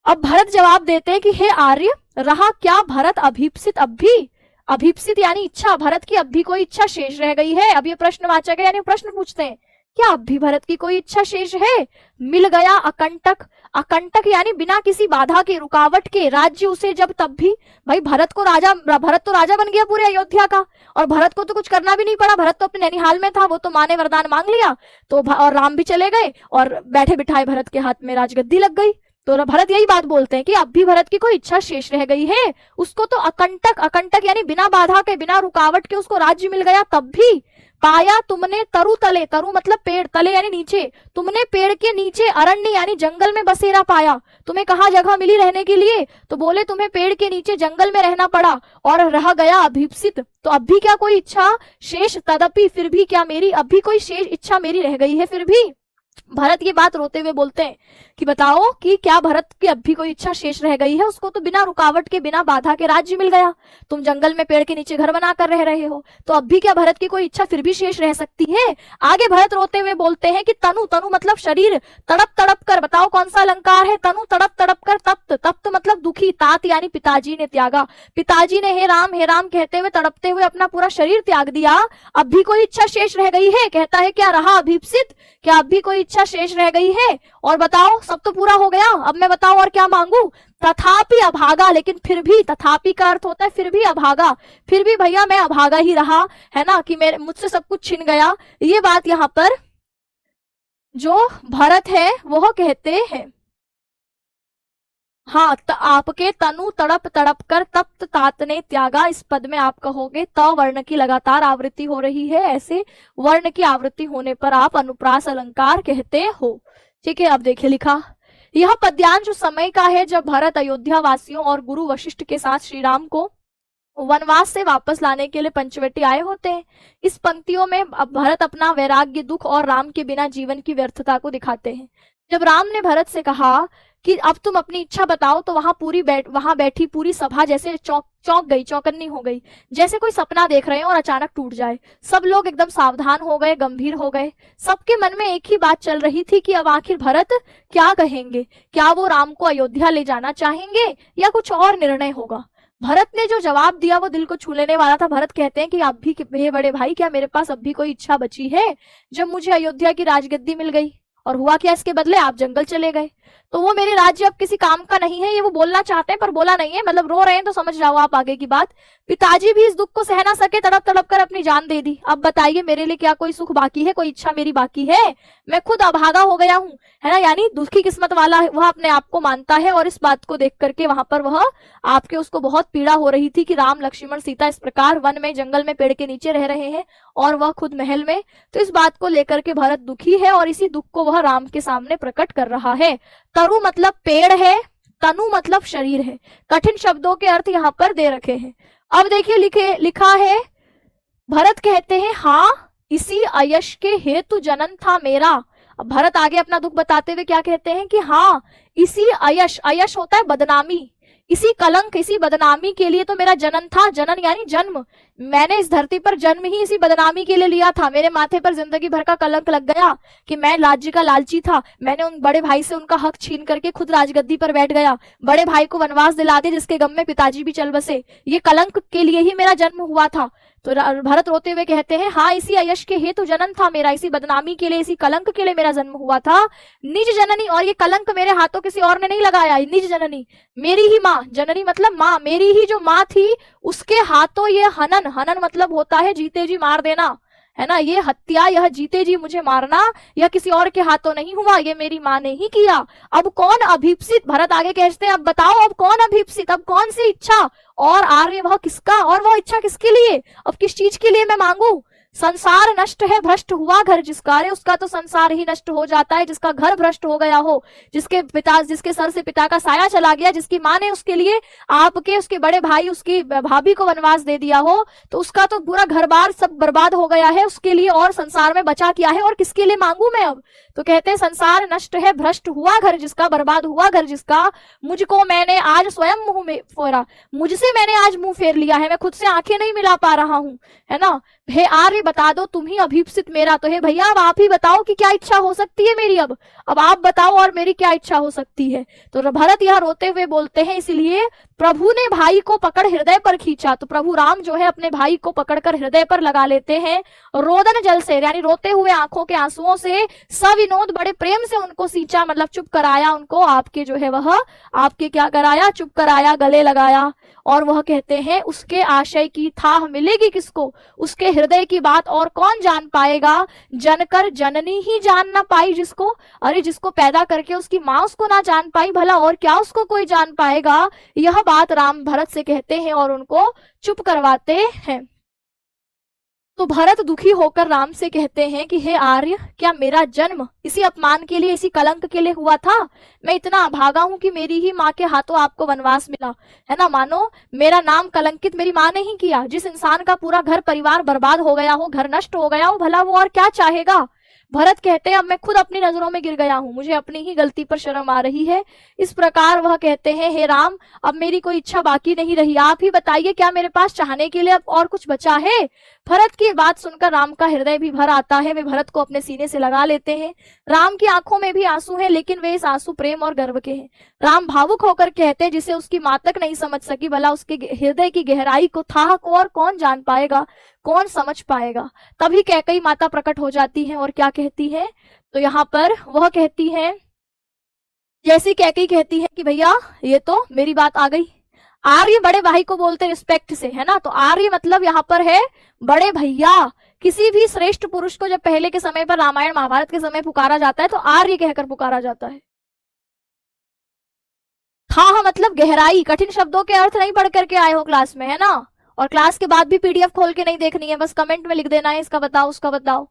अब भरत जवाब देते हैं कि हे आर्य, रहा क्या भरत अभीप्सित अब भी? अभीप्सित यानी इच्छा, भरत की अब भी कोई इच्छा शेष रह गई है। अब ये प्रश्नवाचक है, यानी प्रश्न पूछते हैं क्या अब भी भरत की कोई इच्छा शेष है? मिल गया अकंटक, अकंटक यानी बिना किसी बाधा के, रुकावट के, राज्य उसे जब तब भी। भाई भरत तो राजा बन गया पूरे अयोध्या का, और भरत को तो कुछ करना भी नहीं पड़ा, भरत तो अपने नैनीहाल में था, वो तो माँ ने वरदान मांग लिया, तो और राम भी चले गए और बैठे बिठाए भरत के हाथ में राजगद्दी लग गई। तो भरत यही बात बोलते हैं कि अब भी भरत की कोई इच्छा शेष रह गई है, उसको तो अकंटक, अकंटक यानी बिना बाधा के, बिना रुकावट के उसको राज्य मिल गया तब भी। पाया तुमने तरु तले, तरु मतलब पेड़, तले यानी नीचे, तुमने पेड़ के नीचे अरण्य यानी जंगल में बसेरा पाया। तुम्हें कहाँ जगह मिली रहने के लिए? तो बोले तुम्हें पेड़ के नीचे जंगल में रहना पड़ा और रह गया अभीप्सित। तो अब भी क्या कोई इच्छा शेष? तदपि फिर भी क्या मेरी अब भी कोई शेष इच्छा मेरी रह गई है? फिर भी भरत ये बात रोते हुए बोलते हैं कि बताओ कि क्या भरत की अब भी कोई इच्छा शेष रह गई है? उसको तो बिना रुकावट के, बिना बाधा के राज्य मिल गया, तुम जंगल में पेड़ के नीचे घर बना कर रह रहे हो, तो अब भी क्या भरत की कोई इच्छा फिर भी शेष रह सकती है? आगे भरत रोते हुए बोलते हैं कि तनु, तनु मतलब शरीर, तड़प तड़प कर, बताओ कौन सा अलंकार है? तनु तड़प तड़प कर, तप्त, तप्त मतलब दुखी, तात यानी पिताजी ने त्यागा, पिताजी ने हे राम कहते हुए, तड़पते हुए अपना पूरा शरीर त्याग दिया। अब भी कोई इच्छा शेष रह गई है? कहता है क्या रहा अभीप्सित, क्या अब भी कोई इच्छा शेष रह गई है? और बताओ सब तो पूरा हो गया, अब मैं बताओ और क्या मांगू? तथापि अभागा, लेकिन फिर भी, तथापि का अर्थ होता है फिर भी अभागा, फिर भी भैया मैं अभागा ही रहा, है ना, कि मेरे मुझसे सब कुछ छिन गया। ये बात यहाँ पर जो भरत है वह कहते हैं। हाँ, आपके तनु तड़प तड़प कर तप्त तात ने त्यागा, इस पद में आप कहोगे त वर्ण की लगातार आवृत्ति हो रही है, ऐसे वर्ण की आवृत्ति होने पर आप अनुप्रास अलंकार कहते हो। ठीक है, अब देखिए लिखा, यह पद्यांश उस समय का है जब भरत अयोध्या वासियों और गुरु वशिष्ठ के साथ श्री राम को वनवास से वापस लाने के लिए पंचवटी आए होते हैं। इस पंक्तियों में अब भरत अपना वैराग्य, दुख और राम के बिना जीवन की व्यर्थता को दिखाते हैं। जब राम ने भरत से कहा कि अब तुम अपनी इच्छा बताओ, तो वहां बैठी पूरी सभा जैसे चौंक गई, चौकन्नी हो गई, जैसे कोई सपना देख रहे हो और अचानक टूट जाए। सब लोग एकदम सावधान हो गए, गंभीर हो गए। सबके मन में एक ही बात चल रही थी कि अब आखिर भरत क्या कहेंगे, क्या वो राम को अयोध्या ले जाना चाहेंगे या कुछ और निर्णय होगा। भरत ने जो जवाब दिया वो दिल को छू लेने वाला था। भरत कहते हैं कि अब भी, हे बड़े भाई, क्या मेरे पास अब भी कोई इच्छा बची है? जब मुझे अयोध्या की राजगद्दी मिल गई, और हुआ क्या इसके बदले? आप जंगल चले गए, तो वो मेरे राज्य अब किसी काम का नहीं है। ये वो बोलना चाहते हैं पर बोला नहीं है, मतलब रो रहे हैं, तो समझ जाओ आप आगे की बात। पिताजी भी इस दुख को सह ना सके, तड़प तड़प कर अपनी जान दे दी। अब बताइए मेरे लिए क्या कोई सुख बाकी है, कोई इच्छा मेरी बाकी है? मैं खुद अभागा हो गया हूँ, है ना, यानी दुखी किस्मत वाला है, वह अपने आप को मानता है। और इस बात को देख करके वहां पर वह आपके उसको बहुत पीड़ा हो रही थी कि राम लक्ष्मण सीता इस प्रकार वन में, जंगल में, पेड़ के नीचे रह रहे हैं और वह खुद महल में। तो इस बात को लेकर के भरत दुखी है और इसी दुख को वह राम के सामने प्रकट कर रहा है। तरु मतलब पेड़ है, तनु मतलब शरीर है। कठिन शब्दों के अर्थ यहाँ पर दे रखे हैं। अब देखिए लिखा है, भरत कहते हैं हाँ, इसी अयश के हेतु जनन था मेरा। अब भरत आगे अपना दुख बताते हुए क्या कहते हैं कि हाँ, इसी अयश, अयश होता है बदनामी, इसी कलंक, इसी बदनामी के लिए तो मेरा जनन था। जनन यानी जन्म, मैंने इस धरती पर जन्म ही इसी बदनामी के लिए लिया था। मेरे माथे पर जिंदगी भर का कलंक लग गया कि मैं राज्य का लालची था। मैंने उन बड़े भाई से उनका हक छीन करके खुद राजगद्दी पर बैठ गया, बड़े भाई को वनवास दिला दिया, जिसके गम में पिताजी भी चल बसे। ये कलंक के लिए ही मेरा जन्म हुआ था। तो भरत रोते हुए कहते हैं, हाँ इसी अयश के हेतु जन्म था मेरा, इसी बदनामी के लिए, इसी कलंक के लिए मेरा जन्म हुआ था। निज जननी, और ये कलंक मेरे हाथों किसी और ने नहीं लगाया। निज जननी मेरी ही माँ, जननी मतलब माँ, मेरी ही जो माँ थी उसके हाथों ये हनन, हनन मतलब होता है जीते जी मार देना, है ना, ये हत्या, यह जीते जी मुझे मारना, यह किसी और के हाथों नहीं हुआ, ये मेरी माँ ने ही किया। अब कौन अभीप्सित, भरत आगे कहते हैं, अब बताओ अब कौन अभीप्सित, अब कौन सी इच्छा और आर्य वह किसका, और वह इच्छा किसके लिए, अब किस चीज के लिए मैं मांगू। संसार नष्ट है भ्रष्ट हुआ घर जिसका, अरे उसका तो संसार ही नष्ट हो जाता है जिसका घर भ्रष्ट हो गया हो, जिसके सर से पिता का साया चला गया, जिसकी माँ ने उसके लिए आपके, उसके बड़े भाई, उसकी भाभी को वनवास दे दिया हो, तो उसका तो पूरा घर बार सब बर्बाद हो गया है, उसके लिए और संसार में बचा क्या है, और किसके लिए मांगू मैं अब। तो कहते हैं संसार नष्ट है भ्रष्ट हुआ घर जिसका, बर्बाद हुआ घर जिसका, मुझको मैंने आज स्वयं मुंह में फेरा, मुझसे मैंने आज मुंह फेर लिया है, मैं खुद से आंखें नहीं मिला पा रहा हूं, है ना। हे आर्य बता दो तुम ही अभीप्सित मेरा, तो हे भैया अब आप ही बताओ कि क्या इच्छा हो सकती है मेरी, अब आप बताओ और मेरी क्या इच्छा हो सकती है। तो भरत यह रोते हुए बोलते हैं, इसलिए प्रभु ने भाई को पकड़ हृदय पर खींचा, तो प्रभु राम जो है अपने भाई को पकड़कर हृदय पर लगा लेते हैं, रोदन जल से, यानी रोते हुए आंखों के आंसुओं से सविनोद बड़े प्रेम से उनको सींचा, मतलब चुप कराया उनको, आपके जो है वह आपके क्या कराया, चुप कराया, गले लगाया। और वह कहते हैं उसके आशय की थाह मिलेगी किसको, उसके हृदय की बात और कौन जान पाएगा, जनकर जननी ही जान ना पाई जिसको, अरे जिसको पैदा करके उसकी माँ उसको ना जान पाई, भला और क्या उसको कोई जान पाएगा। यह बात राम भरत से कहते हैं और उनको चुप करवाते हैं। तो भरत दुखी होकर राम से कहते हैं कि हे आर्य, क्या मेरा जन्म इसी अपमान के लिए, इसी कलंक के लिए हुआ था। मैं इतना अभागा हूं कि मेरी ही माँ के हाथों आपको वनवास मिला, है ना। मानो मेरा नाम कलंकित मेरी माँ ने ही किया। जिस इंसान का पूरा घर परिवार बर्बाद हो गया हो, घर नष्ट हो गया हो, भला वो और क्या चाहेगा। भरत कहते हैं अब मैं खुद अपनी नजरों में गिर गया हूं, मुझे अपनी ही गलती पर शर्म आ रही है। इस प्रकार वह कहते हैं, हे राम अब मेरी कोई इच्छा बाकी नहीं रही, आप ही बताइए क्या मेरे पास चाहने के लिए अब और कुछ बचा है। भरत की बात सुनकर राम का हृदय भी भर आता है, वे भरत को अपने सीने से लगा लेते हैं। राम की आंखों में भी आंसू हैं, लेकिन वे इस आंसू प्रेम और गर्व के हैं। राम भावुक होकर कहते हैं, जिसे उसकी माँ तक नहीं समझ सकी, भला उसके हृदय की गहराई को, थाह को और कौन जान पाएगा, कौन समझ पाएगा। तभी कैकई माता प्रकट हो जाती है और क्या कहती है, तो यहाँ पर वह कहती है, जैसी कैकई कहती है कि भैया ये तो मेरी बात आ गई। आर्य बड़े भाई को बोलते रिस्पेक्ट से, है ना। तो आर्य मतलब यहाँ पर है बड़े भैया। किसी भी श्रेष्ठ पुरुष को जब पहले के समय पर रामायण महाभारत के समय पुकारा जाता है तो आर्य कहकर पुकारा जाता है। हाँ मतलब गहराई, कठिन शब्दों के अर्थ नहीं पढ़ करके आए हो क्लास में, है ना। और क्लास के बाद भी पीडीएफ खोल के नहीं देखनी है, बस कमेंट में लिख देना है इसका बताओ उसका बताओ।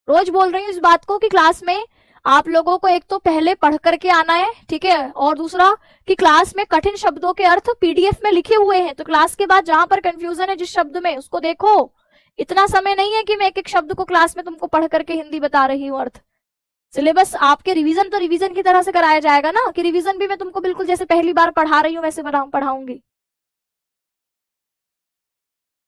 रोज बोल रही हूँ इस बात को कि क्लास में आप लोगों को एक तो पहले पढ़ करके आना है, ठीक है, और दूसरा कि क्लास में कठिन शब्दों के अर्थ पीडीएफ में लिखे हुए हैं, तो क्लास के बाद जहां पर कंफ्यूजन है जिस शब्द में उसको देखो। इतना समय नहीं है कि मैं एक एक शब्द को क्लास में तुमको पढ़ करके हिंदी बता रही हूँ अर्थ। सिलेबस आपके रिवीजन तो रिवीजन की तरह से कराया जाएगा ना, कि रिवीजन भी मैं तुमको बिल्कुल जैसे पहली बार पढ़ा रही हूँ वैसे पढ़ाऊंगी।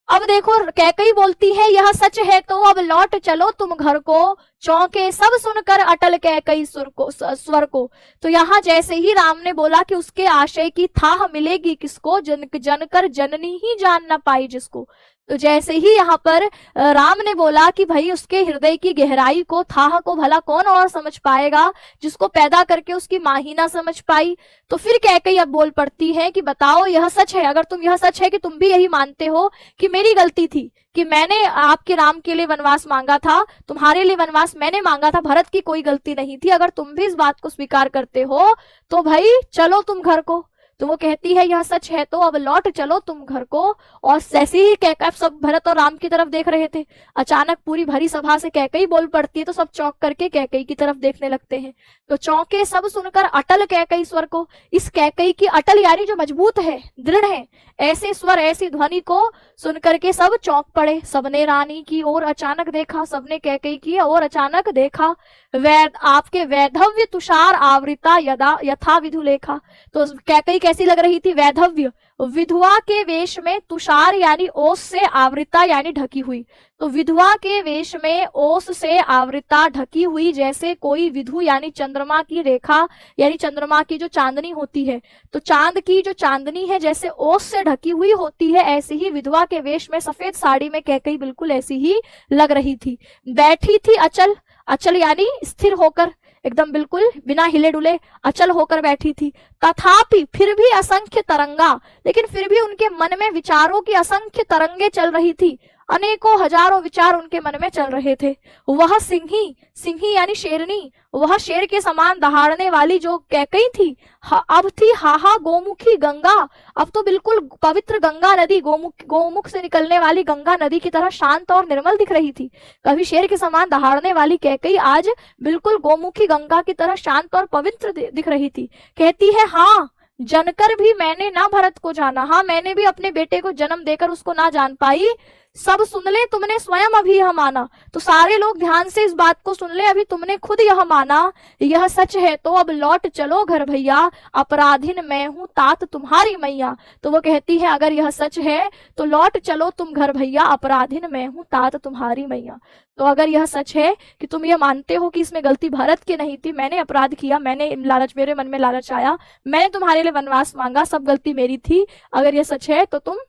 अब देखो कैकई बोलती है, यह सच है तो अब लौट चलो तुम घर को, चौंके सब सुनकर अटल कैकई स्वर को। तो यहाँ जैसे ही राम ने बोला कि उसके आशय की थाह मिलेगी किसको, जनकर जननी ही जान ना पाई जिसको, तो जैसे ही यहाँ पर राम ने बोला कि भाई उसके हृदय की गहराई को, थाह को भला कौन और समझ पाएगा, जिसको पैदा करके उसकी माँ ही ना समझ पाई। तो फिर कैकई अब बोल पड़ती है कि बताओ यह सच है, अगर तुम यह सच है कि तुम भी यही मानते हो कि मेरी गलती थी, कि मैंने आपके राम के लिए वनवास मांगा था, तुम्हारे लिए वनवास मैंने मांगा था, भरत की कोई गलती नहीं थी, अगर तुम भी इस बात को स्वीकार करते हो तो भाई चलो तुम घर को। तो वो कहती है यह सच है तो अब लौट चलो तुम घर को। और जैसे ही कैकई, सब भरत और राम की तरफ देख रहे थे, अचानक पूरी भरी सभा से कैकई बोल पड़ती है, तो सब चौंक करके कैकई की तरफ देखने लगते हैं। तो चौंके सब सुनकर अटल कैकई स्वर को, इस कैकई की अटल यानी जो मजबूत है, दृढ़ है, ऐसे स्वर ऐसी ध्वनि को सुनकर के सब चौंक पड़े। सबने रानी की ओर अचानक देखा, सबने कैकई की ओर अचानक देखा, आपके वैधव्य तुषार आवृता यथा विधु लेखा। तो कैकई कैसी लग रही थी? वैधव्य, विधवा के वेश में, तुषार यानी ओस से, आवृता यानी ढकी हुई। तो विधवा के वेश में, ओस से आवृता, ढकी हुई, जैसे कोई विधु यानी चंद्रमा की रेखा यानी चंद्रमा की जो चांदनी होती है, तो चांद की जो चांदनी है जैसे ओस से ढकी हुई होती है, ऐसी ही विधवा के वेश में सफेद साड़ी में कैकई बिल्कुल ऐसी ही लग रही थी। बैठी थी अचल, अचल यानी स्थिर होकर, एकदम बिल्कुल बिना हिले डुले अचल होकर बैठी थी। तथापि, फिर भी असंख्य तरंगा, लेकिन फिर भी उनके मन में विचारों की असंख्य तरंगे चल रही थी, अनेकों हजारों विचार उनके मन में चल रहे थे। वह सिंही, सिंही यानी शेरनी, वह शेर के समान दहाड़ने वाली जो कैकई थी, अब थी हाहा गोमुखी गंगा, अब तो बिल्कुल पवित्र गंगा नदी, गोमुख से निकलने वाली गंगा नदी की तरह शांत और निर्मल दिख रही थी। कभी शेर के समान दहाड़ने वाली कैकई आज बिल्कुल गोमुखी गंगा की तरह शांत और पवित्र दिख रही थी। कहती है, हाँ जनकर भी मैंने ना भरत को जाना, हाँ मैंने भी अपने बेटे को जन्म देकर उसको ना जान पाई। सब सुन ले, तुमने स्वयं अभी यह माना। तो सारे लोग ध्यान से इस बात को सुन ले, अभी तुमने खुद यह माना, यह सच है तो अब लौट चलो घर भैया, अपराधीन मैं हूं तात तुम्हारी मैया। तो वो कहती है, अगर यह सच है तो लौट चलो तुम घर भैया, अपराधीन मैं हूं तात तुम्हारी मैया। तो अगर यह सच है कि तुम यह मानते हो कि इसमें गलती भरत की नहीं थी, मैंने अपराध किया, मैंने लालच, मेरे मन में लालच आया, मैंने तुम्हारे लिए वनवास मांगा, सब गलती मेरी थी, अगर यह सच है तो तुम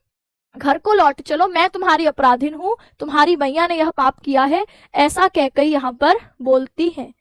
घर को लौट चलो, मैं तुम्हारी अपराधीन हूं, तुम्हारी मैया ने यह पाप किया है, ऐसा कहकर यहाँ पर बोलती है।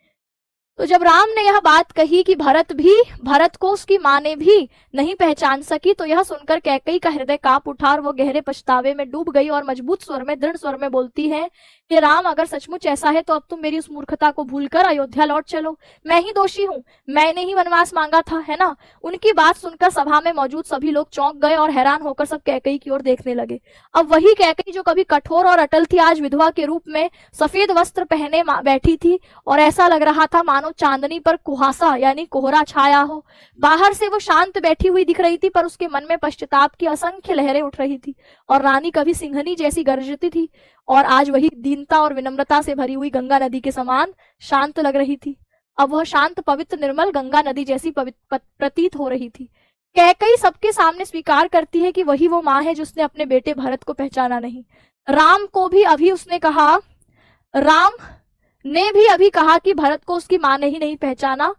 तो जब राम ने यह बात कही कि भरत को उसकी माँ ने भी नहीं पहचान सकी, तो यह सुनकर कैकई का हृदय कांप उठा और वो गहरे पछतावे में डूब गई और मजबूत स्वर में, दृढ़ स्वर में बोलती है कि राम, अगर सचमुच ऐसा है तो अब तुम मेरी उस मूर्खता को भूलकर अयोध्या लौट चलो, मैं ही दोषी हूँ, मैंने ही वनवास मांगा था, है ना। उनकी बात सुनकर सभा में मौजूद सभी लोग चौंक गए और हैरान होकर सब कैकई की ओर देखने लगे। अब वही कैकई जो कभी कठोर और अटल थी, आज विधवा के रूप में सफेद वस्त्र पहने बैठी थी और ऐसा लग रहा था मानो चांदनी पर कुहासा यानी कोहरा छाया हो। बाहर से वो शांत बैठी हुई दिख रही थी, पर उसके मन में पश्चाताप की असंख्य लहरें उठ रही थी। और रानी कभी सिंहनी जैसी गरजती थी और आज वही दीनता और विनम्रता से भरी हुई गंगा नदी के समान शांत लग रही थी। अब वह शांत पवित्र निर्मल गंगा नदी जैसी प्रतीत हो रही थी। कैकई सबके सामने स्वीकार करती है कि वही वो माँ है जिसने अपने बेटे भरत को पहचाना नहीं। राम को भी अभी उसने कहा, राम ने भी अभी कहा कि भरत को उसकी माँ ने ही नहीं पहचाना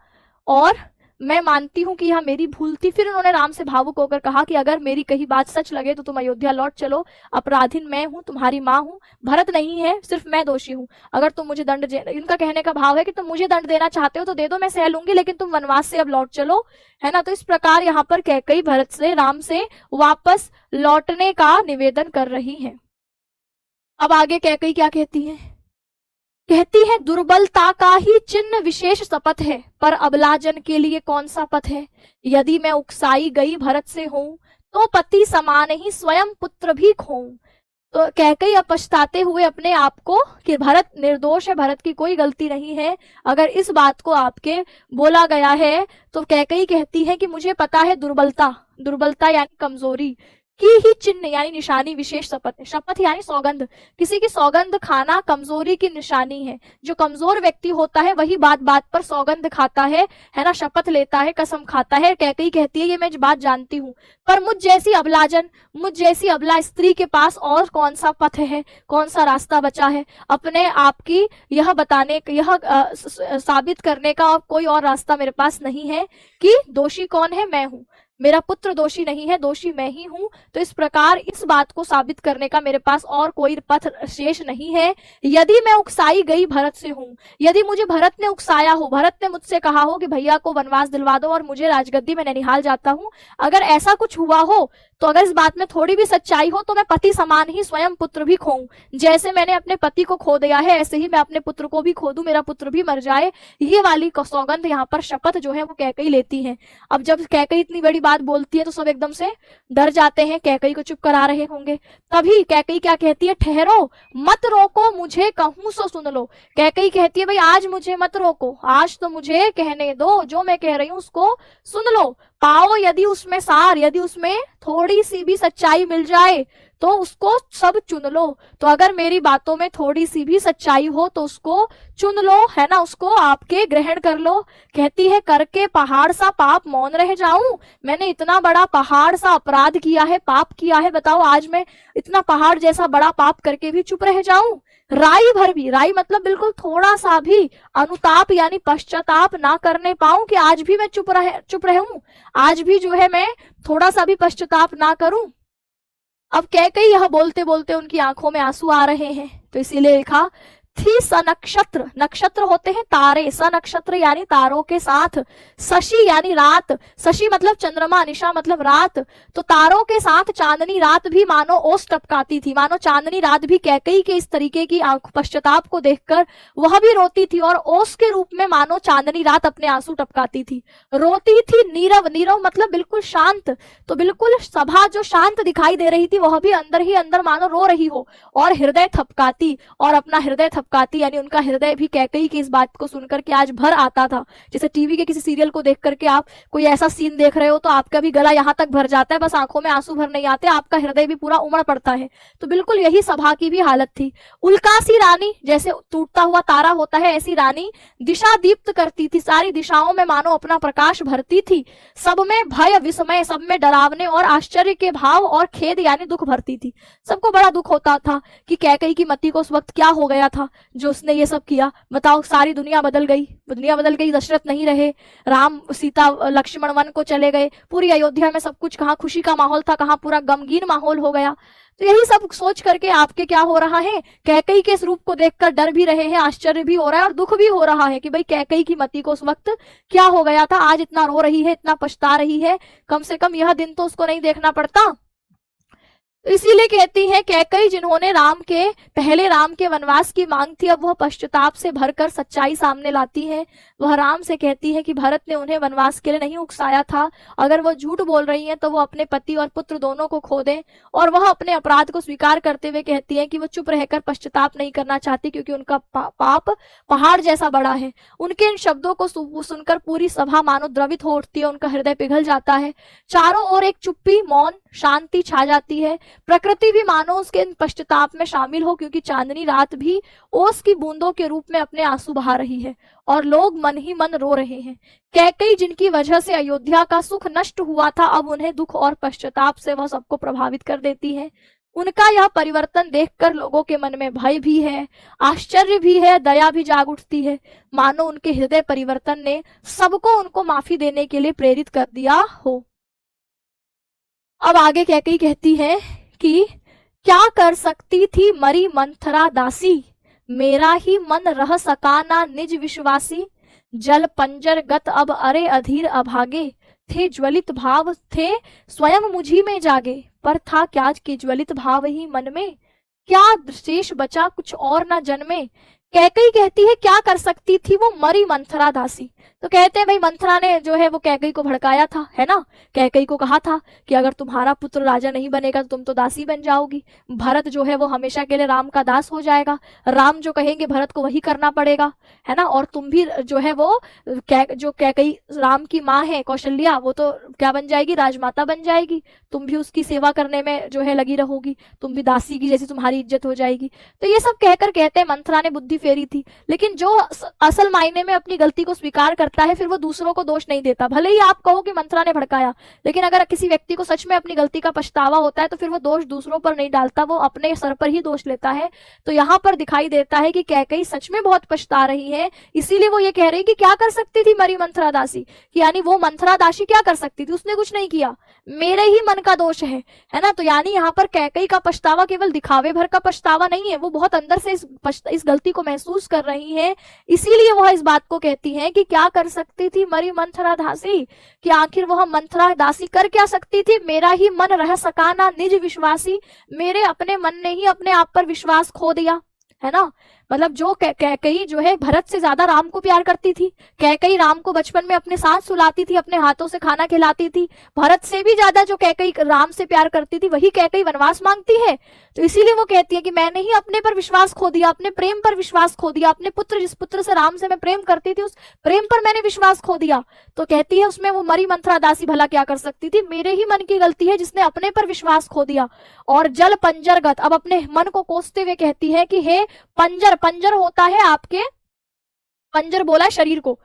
और मैं मानती हूँ कि यह मेरी भूल थी। फिर उन्होंने राम से भावुक होकर कहा कि अगर मेरी कही बात सच लगे तो तुम अयोध्या लौट चलो, अपराधीन मैं हूँ, तुम्हारी माँ हूँ, भरत नहीं है, सिर्फ मैं दोषी हूँ। अगर तुम मुझे दंड, इनका कहने का भाव है कि तुम मुझे दंड देना चाहते हो तो दे दो, मैं सह लूंगी, लेकिन तुम वनवास से अब लौट चलो, है ना। तो इस प्रकार यहाँ पर कैकई भरत से, राम से वापस लौटने का निवेदन कर रही है। अब आगे कैकई क्या कहती है? कहती है, दुर्बलता का ही चिन्ह विशेष शपथ है, पर अबलाजन के लिए कौन सा पथ है। यदि मैं उकसाई गई भरत से हूं तो पति समान ही स्वयं पुत्र भी खोऊं। तो कैकई अब पछताते हुए अपने आप को कि भरत निर्दोष है, भरत की कोई गलती नहीं है, अगर इस बात को आपके बोला गया है तो कैकई कहती है कि मुझे पता है दुर्बलता यानी कमजोरी की ही चिन्ह यानी निशानी विशेष शपथ है। शपथ यानी सौगंध, किसी की सौगंध खाना कमजोरी की निशानी है। जो कमजोर व्यक्ति होता है वही बात बात पर सौगंध खाता है ना, शपथ लेता है, कसम खाता है। कैकई कहती है ये मैं बात जानती हूँ, पर मुझ जैसी अबलाजन, मुझ जैसी अबला स्त्री के पास और कौन सा पथ है, कौन सा रास्ता बचा है अपने आप की यह बताने, यह साबित करने का कोई और रास्ता मेरे पास नहीं है कि दोषी कौन है, मैं हूँ, मेरा पुत्र दोषी नहीं है, दोषी मैं ही हूं। तो इस प्रकार इस बात को साबित करने का मेरे पास और कोई पथ शेष नहीं है। यदि मैं उकसाई गई भरत से हूं, यदि मुझे भरत ने उकसाया हो, भरत ने मुझसे कहा हो कि भैया को वनवास दिलवा दो और मुझे राजगद्दी में ननिहाल जाता हूं, अगर ऐसा कुछ हुआ हो तो अगर इस बात में थोड़ी भी सच्चाई हो तो मैं पति समान ही स्वयं पुत्र भी खोऊं। जैसे मैंने अपने पति को खो दिया है ऐसे ही मैं अपने पुत्र को भी खो दूं, मेरा पुत्र भी मर जाए। ये वाली सौगंध यहाँ पर शपथ जो है वो कैकई लेती है। अब जब कैकई इतनी बड़ी बात बोलती है तो सब एकदम से डर जाते हैं, कैकई को चुप करा रहे होंगे। तभी कैकई क्या कहती है, ठहरो मत रोको मुझे कहूं सो सुन लो। कैकई कहती है भाई आज मुझे मत रोको, आज तो मुझे कहने दो, जो मैं कह रही हूं उसको सुन लो। पाओ यदि उसमें सार, यदि उसमें थोड़ी सी भी सच्चाई मिल जाए तो उसको सब चुन लो। तो अगर मेरी बातों में थोड़ी सी भी सच्चाई हो तो उसको चुन लो, है ना, उसको आपके ग्रहण कर लो। कहती है करके पहाड़ सा पाप मौन रह जाऊं, मैंने इतना बड़ा पहाड़ सा अपराध किया है, पाप किया है, बताओ आज मैं इतना पहाड़ जैसा बड़ा पाप करके भी चुप रह जाऊं। राई भर भी, राई मतलब बिल्कुल थोड़ा सा भी अनुताप यानी पश्चाताप ना करने पाऊं कि आज भी मैं चुप रहूं, आज भी जो है मैं थोड़ा सा भी पश्चाताप ना करूं। अब कैकेयी यह बोलते बोलते उनकी आंखों में आंसू आ रहे हैं, तो इसीलिए लिखा थी सनक्षत्र, नक्षत्र होते हैं तारे, सनक्षत्र यानी तारों के साथ, शशि यानी रात, शशि मतलब चंद्रमा, निशा मतलब रात, तो तारों के साथ चांदनी रात भी मानो ओस टपकाती थी, मानो चांदनी रात भी कैकेयी के इस तरीके की आंख पश्चाताप को देखकर वह भी रोती थी और ओस के रूप में मानो चांदनी रात अपने आंसू टपकाती थी। रोती थी नीरव, नीरव मतलब बिल्कुल शांत, तो बिल्कुल सभा जो शांत दिखाई दे रही थी वह भी अंदर ही अंदर मानो रो रही हो, और हृदय थपकाती, और अपना हृदय थपकाती यानी उनका हृदय भी कैकेयी की इस बात को सुनकर के आज भर आता था। जैसे टीवी के किसी सीरियल को देख करके आप कोई ऐसा सीन देख रहे हो तो आपका भी गला यहाँ तक भर जाता है, बस आंखों में आंसू भर नहीं आते, आपका हृदय भी पूरा उमड़ पड़ता है। तो बिल्कुल यही सभा की भी हालत थी। उल्कासी रानी, जैसे टूटता हुआ तारा होता है ऐसी रानी दिशा दीप्त करती थी, सारी दिशाओं में मानो अपना प्रकाश भरती थी, सब में भय विस्मय, सब में डरावने और आश्चर्य के भाव और खेद यानी दुख भरती थी। सबको बड़ा दुख होता था कि कैकेयी की मति को उस वक्त क्या हो गया था जो उसने ये सब किया। बताओ सारी दुनिया बदल गई, दुनिया बदल गई, दशरथ नहीं रहे, राम सीता लक्ष्मण वन को चले गए, पूरी अयोध्या में सब कुछ, कहाँ खुशी का माहौल था, कहाँ पूरा गमगीन माहौल हो गया। तो यही सब सोच करके आपके क्या हो रहा है, कैकेयी के इस रूप को देखकर डर भी रहे हैं, आश्चर्य भी हो रहा है और दुख भी हो रहा है कि भाई कैकेयी की मति को उस वक्त क्या हो गया था, आज इतना रो रही है, इतना पछता रही है, कम से कम यह दिन तो उसको नहीं देखना पड़ता। इसीलिए कहती है कैकेयी जिन्होंने पहले राम के वनवास की मांग थी, अब वह पश्चाताप से भरकर सच्चाई सामने लाती है। वह राम से कहती है कि भरत ने उन्हें वनवास के लिए नहीं उकसाया था, अगर वो झूठ बोल रही हैं तो वो अपने पति और पुत्र दोनों को खो दें। और वह अपने अपराध को स्वीकार करते हुए कहती है कि वो चुप रहकर पश्चाताप नहीं करना चाहती क्योंकि उनका पाप पहाड़ जैसा बड़ा है। उनके इन शब्दों को सुनकर पूरी सभा मानो द्रवित हो उठती है, उनका हृदय पिघल जाता है, चारों ओर एक चुप्पी, मौन, शांति छा जाती है। प्रकृति भी मानो उसके पश्चाताप में शामिल हो, क्योंकि चांदनी रात भी ओस की बूंदों के रूप में अपने आंसू बहा रही है और लोग मन ही मन रो रहे हैं। कैकेयी जिनकी वजह से अयोध्या का सुख नष्ट हुआ था, अब उन्हें दुख और पश्चाताप से वह सबको प्रभावित कर देती है। उनका यह परिवर्तन देखकर लोगों के मन में भय भी है, आश्चर्य भी है, दया भी जाग उठती है, मानो उनके हृदय परिवर्तन ने सबको उनको माफी देने के लिए प्रेरित कर दिया हो। अब आगे कैकेयी कहती है कि क्या कर सकती थी मरी मंथरा दासी, मेरा ही मन रह सका ना निज विश्वासी, जल पंजर गत अब अरे अधीर अभागे, थे ज्वलित भाव थे स्वयं मुझी में जागे, पर था क्या कि ज्वलित भाव ही मन में, क्या शेष बचा कुछ और न जन्मे। कैकेयी कहती है क्या कर सकती थी वो मरी मंथरा दासी। तो कहते हैं भाई मंथरा ने जो है वो कैकेयी को भड़काया था, है ना, कैकेयी को कहा था कि अगर तुम्हारा पुत्र राजा नहीं बनेगा तो तुम तो दासी बन जाओगी, भरत जो है वो हमेशा के लिए राम का दास हो जाएगा, राम जो कहेंगे भरत को वही करना पड़ेगा, है ना, और तुम भी जो है वो जो कैकेयी राम की माँ है कौशल्या, वो तो क्या बन जाएगी, राजमाता बन जाएगी, तुम भी उसकी सेवा करने में जो है लगी रहोगी, तुम भी दासी की जैसी तुम्हारी इज्जत हो जाएगी। तो ये सब कहकर कहते हैं मंथरा ने बुद्धि फेरी थी, लेकिन जो असल मायने में अपनी गलती को स्वीकार करता है फिर वो दूसरों को दोष नहीं देता। भले ही आप कहो कि मंथरा ने भड़काया, लेकिन अगर किसी व्यक्ति को सच में अपनी गलती का पछतावा होता है तो फिर वो दोष दूसरों पर नहीं डालता, वो अपने सर पर ही दोष लेता है। तो यहाँ पर दिखाई देता है कि कैकेयी सच में बहुत पछता रही है, इसीलिए वो ये कह रही कि क्या कर सकती थी मरी मंथरा दासी, यानी वो मंथरा दासी क्या कर सकती थी, उसने कुछ नहीं किया, मेरे ही मन का दोष है ना। तो यानी यहाँ पर कैकेयी का पछतावा केवल दिखावे भर का पछतावा नहीं है, वो बहुत अंदर से इस गलती को महसूस कर रही है, इसीलिए वह इस बात को कहती है कि क्या कर सकती थी मरी मंथरा दासी, कि आखिर वह मंथरा दासी कर क्या सकती थी, मेरा ही मन रह सका ना निज विश्वासी, मेरे अपने मन ने ही अपने आप पर विश्वास खो दिया, है ना। मतलब जो कैकेयी जो है भरत से ज्यादा राम को प्यार करती थी, कैकेयी राम को बचपन में अपने साथ सुलाती थी, अपने हाथों से खाना खिलाती थी, भरत से भी ज्यादा जो कैकेयी राम से प्यार करती थी वही कैकेयी वनवास मांगती है। तो इसीलिए वो कहती है कि मैंने ही अपने पर विश्वास खो दिया, अपने प्रेम पर विश्वास खो दिया, अपने पुत्र, जिस पुत्र से राम से मैं प्रेम करती थी उस प्रेम पर मैंने विश्वास खो दिया। तो कहती है उसमें वो मरी मंथरा दासी भला क्या कर सकती थी, मेरे ही मन की गलती है जिसने अपने पर विश्वास खो दिया। और जल पंजरगत, अब अपने मन को कोसते हुए कहती है कि हे पंजर, पंजर होता है आपके, पंजर बोला शरीर को,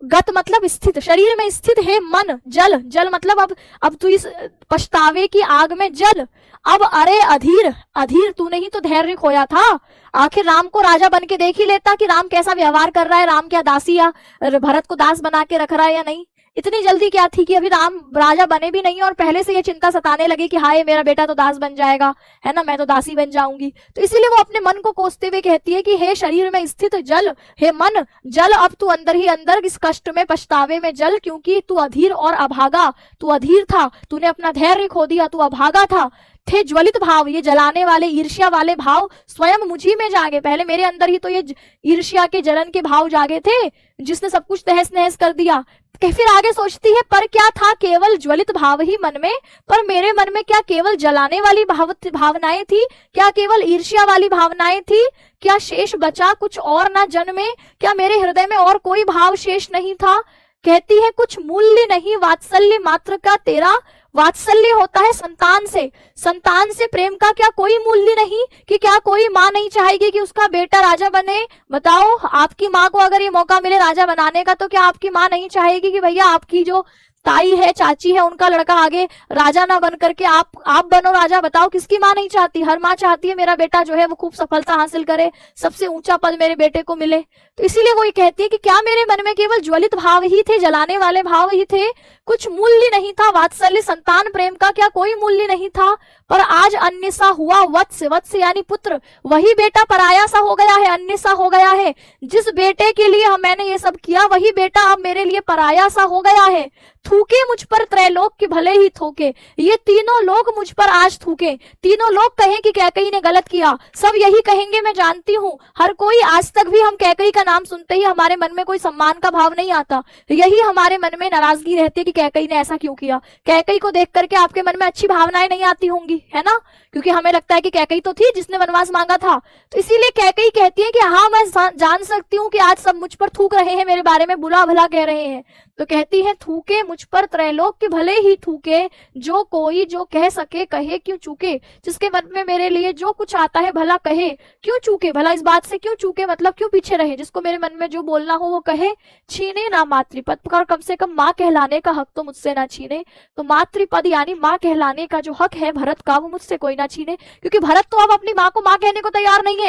गत मतलब स्थित, शरीर में स्थित है मन, जल, जल मतलब अब तू इस पछतावे की आग में जल। अब अरे अधीर, अधीर तूने ही तो धैर्य खोया था, आखिर राम को राजा बन के देख ही लेता कि राम कैसा व्यवहार कर रहा है, राम क्या दासी या भरत को दास बना के रख रहा है या नहीं। इतनी जल्दी क्या थी कि अभी राम राजा बने भी नहीं और पहले से ये चिंता सताने लगे कि हाय मेरा बेटा तो दास बन जाएगा, है ना, मैं तो दासी बन जाऊंगी। तो इसीलिए वो अपने मन को कोसते हुए कहती है कि हे शरीर में स्थित जल, हे मन जल, अब तू अंदर ही अंदर इस कष्ट में पछतावे में जल, क्योंकि तू अधीर और अभागा, तू अधीर था, तूने अपना धैर्य खो दिया, तू अभागा था। थे ज्वलित भाव, ये जलाने वाले ईर्ष्या वाले भाव स्वयं मुझी में जागे, पहले मेरे अंदर ही तो ये ईर्ष्या के जलन के भाव जागे थे जिसने सब कुछ तहस नहस कर दिया। फिर आगे सोचती है पर क्या था केवल ज्वलित भाव ही मन में, पर मेरे मन में क्या केवल जलाने वाली भावनाएं थी, क्या केवल ईर्ष्या वाली भावनाएं थी, क्या शेष बचा कुछ और ना जन्मे, क्या मेरे हृदय में और कोई भाव शेष नहीं था। कहती है कुछ मूल्य नहीं वात्सल्य मात्र का तेरा, वात्सल्य होता है संतान से, संतान से प्रेम का क्या कोई मूल्य नहीं, कि क्या कोई माँ नहीं चाहेगी कि उसका बेटा राजा बने। बताओ आपकी माँ को अगर ये मौका मिले राजा बनाने का, तो क्या आपकी माँ नहीं चाहेगी कि भैया आपकी जो ताई है, चाची है, उनका लड़का आगे राजा ना बन करके आप बनो राजा। बताओ किसकी माँ नहीं चाहती, हर माँ चाहती है मेरा बेटा जो है वो खूब सफलता हासिल करे, सबसे ऊंचा पद मेरे बेटे को मिले। तो इसीलिए वो ये कहती है कि क्या मेरे मन में केवल ज्वलित भाव ही थे, जलाने वाले भाव ही थे, कुछ मूल्य नहीं था वात्सल्य संतान प्रेम का, क्या कोई मूल्य नहीं था। पर आज अन्य सा हुआ वत्स, वत्स यानी पुत्र, वही बेटा पराया सा हो गया है, अन्य सा हो गया है। जिस बेटे के लिए मैंने ये सब किया वही बेटा अब मेरे लिए पराया सा हो गया है। थूके मुझ पर त्रैलोक के भले ही थूके, ये तीनों लोग मुझ पर आज थूके, तीनों लोग कहें कि कैकई ने गलत किया, सब यही कहेंगे मैं जानती हूँ। हर कोई, आज तक भी हम कैकई का नाम सुनते ही हमारे मन में कोई सम्मान का भाव नहीं आता, यही हमारे मन में नाराजगी रहती है कि कैकई ने ऐसा क्यों किया। कैकई को देख करके आपके मन में अच्छी भावनाएं नहीं आती होंगी, है ना, क्योंकि हमें लगता है कि कैकई तो थी जिसने वनवास मांगा था। तो इसीलिए कैकई कहती है कि हाँ मैं जान सकती हूँ कि आज सब मुझ पर थूक रहे हैं, मेरे बारे में बुरा भला कह रहे हैं। तो कहती है थूके मुझ पर त्रैलोक के भले ही थूके, जो कोई जो कह सके कहे क्यों चूके, जिसके मन में मेरे लिए जो कुछ आता है भला कहे क्यों चूके, भला इस बात से क्यों चूके मतलब क्यों पीछे रहे, जिसको मेरे मन में जो बोलना हो वो कहे। छीने ना मातृपद, पर कम से कम माँ कहलाने का हक तो मुझसे ना छीने। तो मातृपद यानी माँ कहलाने का जो हक है भरत का, वो मुझसे कोई ना छीने, क्योंकि भरत तो अब अपनी माँ को माँ कहने को तैयार नहीं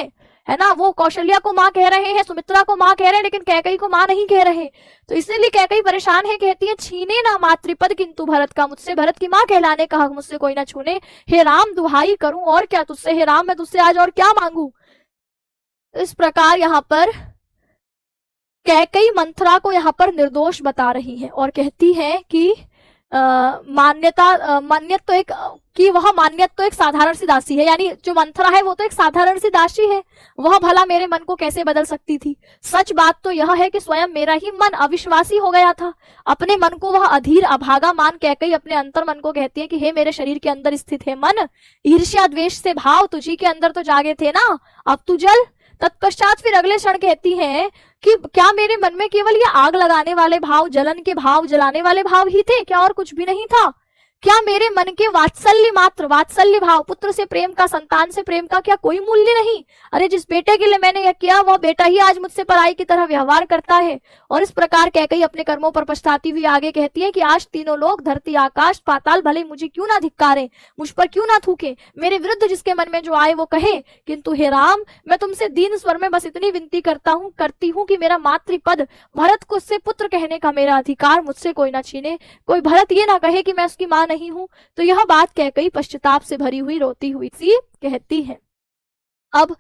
है ना। वो कौशल्या को माँ कह रहे हैं, सुमित्रा को माँ कह रहे हैं, लेकिन कैकई को माँ नहीं कह रहे। तो इसीलिए कैकई परेशान है, कहती है छीने ना मातृपद किंतु भरत का, मुझसे भरत की माँ कहलाने का हक मुझसे कोई ना छूने। हे राम दुहाई करूं और क्या तुझसे, हे राम मैं तुझसे आज और क्या मांगू। इस प्रकार यहाँ पर कैकई मंथरा को यहाँ पर निर्दोष बता रही है और कहती है कि मान्यत तो एक साधारण सी दासी है, यानी जो मंथरा है वो तो एक साधारण सी दासी है, वह भला मेरे मन को कैसे बदल सकती थी। सच बात तो यह है कि स्वयं मेरा ही मन अविश्वासी हो गया था, अपने मन को वह अधीर अभागा मान कहकर अपने अंतर मन को कहती है कि हे मेरे शरीर के अंदर स्थित है मन, ईर्ष्या द्वेष से भाव तुझी के अंदर तो जागे थे ना, अब तू जल। तत्पश्चात फिर अगले क्षण कहती है कि क्या मेरे मन में केवल ये आग लगाने वाले भाव, जलन के भाव, जलाने वाले भाव ही थे, क्या और कुछ भी नहीं था। क्या मेरे मन के वात्सल्य मात्र, वात्सल्य भाव, पुत्र से प्रेम का, संतान से प्रेम का क्या कोई मूल्य नहीं। अरे जिस बेटे के लिए मैंने यह किया वह बेटा ही आज मुझसे पराई की तरह व्यवहार करता है। और इस प्रकार कहकर अपने कर्मों पर पछताती हुई आगे कहती है कि आज तीनों लोग, धरती आकाश पाताल भले मुझे क्यों ना धिक्कारे, मुझ पर क्यों ना थूके, मेरे विरुद्ध जिसके मन में जो आए वो कहे, किंतु हे राम मैं तुमसे दीन स्वर में बस इतनी विनती करती हूँ कि मेरा मातृपद, भरत को उससे पुत्र कहने का मेरा अधिकार मुझसे कोई ना छीने, कोई भरत ये ना कहे कि मैं उसकी माँ नहीं हूं। तो यह बात कहकर पश्चाताप से भरी हुई रोती हुई सी कहती है। अब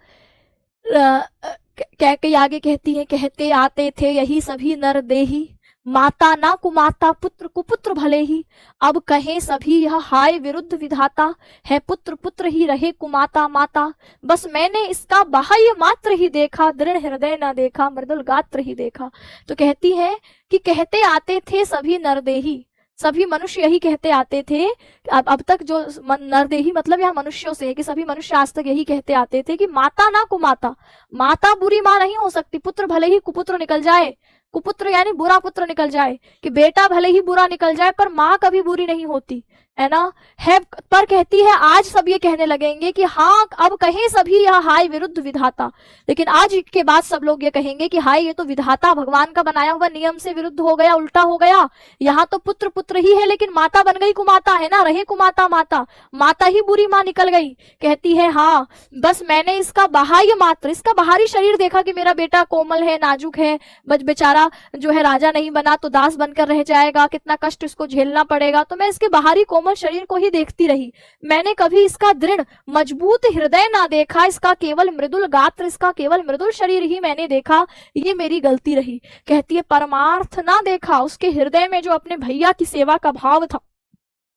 कैकई आगे कहती है, कहते आते थे यही सभी नर देही, माता ना कुमाता पुत्र कुपुत्र भले ही, अब कहें सभी यह हाय विरुद्ध विधाता, है पुत्र पुत्र ही रहे कुमाता माता, बस मैंने इसका बाह्य मात्र ही देखा, दृढ़ हृदय ना देखा, मृदुल गात्र ही देखा। तो कहती है कि कहते आते थे सभी नरदेही, सभी मनुष्य यही कहते आते थे, अब तक जो नरदेही मतलब यहाँ मनुष्यों से है कि सभी मनुष्य आज तक यही कहते आते थे कि माता ना कुमाता, माता बुरी माँ नहीं हो सकती, पुत्र भले ही कुपुत्र निकल जाए, कुपुत्र यानी बुरा पुत्र निकल जाए, कि बेटा भले ही बुरा निकल जाए पर माँ कभी बुरी नहीं होती, है ना। है पर कहती है आज सब ये कहने लगेंगे कि हाँ अब कहें सभी यह हाय विरुद्ध विधाता, लेकिन आज के बाद सब लोग ये कहेंगे कि हाय ये तो विधाता भगवान का बनाया हुआ नियम से विरुद्ध हो गया, उल्टा हो गया। यहाँ तो पुत्र पुत्र ही है लेकिन माता बन गई कुमाता, है ना, रहे कुमाता माता, माता ही बुरी माँ निकल गई। कहती है हाँ बस मैंने इसका बाह्य मात्र, इसका बाहरी शरीर देखा कि मेरा बेटा कोमल है, नाजुक है, बच बेचारा जो है राजा नहीं बना तो दास बनकर रह जाएगा, कितना कष्ट इसको झेलना पड़ेगा, तो मैं इसके बाहरी कोमल शरीर को ही देखती रही, मैंने कभी इसका दृढ़ मजबूत हृदय ना देखा, इसका केवल मृदुल गात्र, इसका केवल मृदुल शरीर ही मैंने देखा, ये मेरी गलती रही। कहती है परमार्थ ना देखा, उसके हृदय में जो अपने भैया की सेवा का भाव था,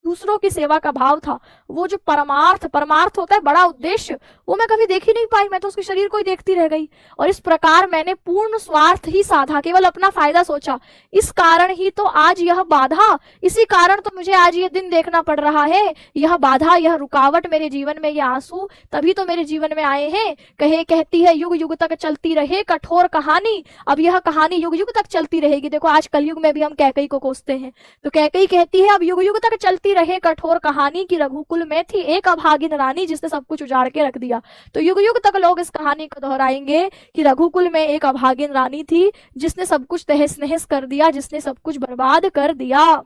दूसरों की सेवा का भाव था, वो जो परमार्थ, परमार्थ होता है बड़ा उद्देश्य, वो मैं कभी देख ही नहीं पाई, मैं तो उसके शरीर को ही देखती रह गई। और इस प्रकार मैंने पूर्ण स्वार्थ ही साधा, केवल अपना फायदा सोचा, इस कारण ही तो आज यह बाधा, इसी कारण तो मुझे आज ये दिन देखना पड़ रहा है, यह बाधा, यह रुकावट मेरे जीवन में, ये आंसू तभी तो मेरे जीवन में आए हैं। कहती है युग युग तक चलती रहे कठोर कहानी, अब यह कहानी युग युग तक चलती रहेगी। देखो आज कलयुग में भी हम कैकई को कोसते हैं, तो कैकई कहती है अब युग युग तक चलती रहे कठोर कहानी की, रघुकुल में थी एक अभागिन रानी जिसने सब कुछ उजाड़ के रख दिया। तो युग युग तक लोग इस कहानी को दोहराएंगे कि रघुकुल में एक अभागिन रानी थी जिसने सब कुछ तहस नहस कर दिया, जिसने सब कुछ बर्बाद कर दिया।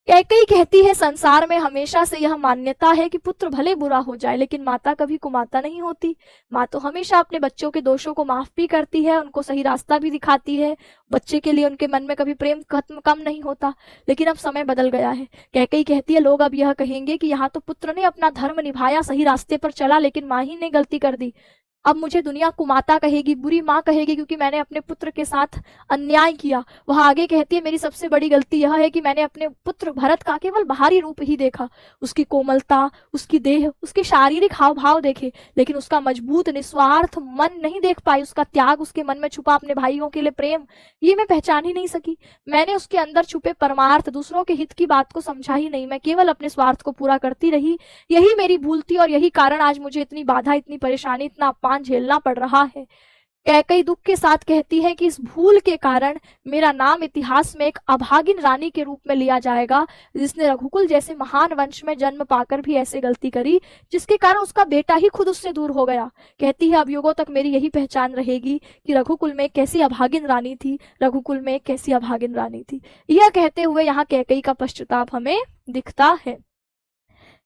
कैकई कहती है संसार में हमेशा से यह मान्यता है कि पुत्र भले बुरा हो जाए लेकिन माता कभी कुमाता नहीं होती, माँ तो हमेशा अपने बच्चों के दोषों को माफ भी करती है, उनको सही रास्ता भी दिखाती है, बच्चे के लिए उनके मन में कभी प्रेम खत्म कम नहीं होता। लेकिन अब समय बदल गया है। कैकई कहती है लोग अब यह कहेंगे कि यहाँ तो पुत्र ने अपना धर्म निभाया, सही रास्ते पर चला, लेकिन माँ ही ने गलती कर दी, अब मुझे दुनिया कुमाता कहेगी, बुरी माँ कहेगी क्योंकि मैंने अपने पुत्र के साथ अन्याय किया। वह आगे कहती है मेरी सबसे बड़ी गलती यह है कि मैंने अपने पुत्र भरत का केवल बाहरी रूप ही देखा, उसकी कोमलता, उसकी देह, उसके शारीरिक हाव भाव देखे, लेकिन उसका मजबूत निस्वार्थ मन नहीं देख पाई, उसका त्याग, उसके मन में छुपा अपने भाइयों के लिए प्रेम, ये मैं पहचान ही नहीं सकी। मैंने उसके अंदर छुपे परमार्थ, दूसरों के हित की बात को समझा ही नहीं, मैं केवल अपने स्वार्थ को पूरा करती रही, यही मेरी भूल थी और यही कारण आज मुझे इतनी बाधा, इतनी परेशानी, इतना अपमान झेलना पड़ रहा है। कैकई दुख के साथ कहती है कि इस भूल के कारण मेरा नाम इतिहास में एक अभागिन रानी के रूप में लिया जाएगा, जिसने रघुकुल जैसे महान वंश में जन्म पाकर भी ऐसे गलती करी, जिसके कारण उसका बेटा ही खुद उससे दूर हो गया। कहती है अब युगों तक मेरी यही पहचान रहेगी कि रघुकुल में एक कैसी अभागिन रानी थी, रघुकुल में एक कैसी अभागिन रानी थी। यह कहते हुए यहाँ कैकई का पश्चाताप हमें दिखता है।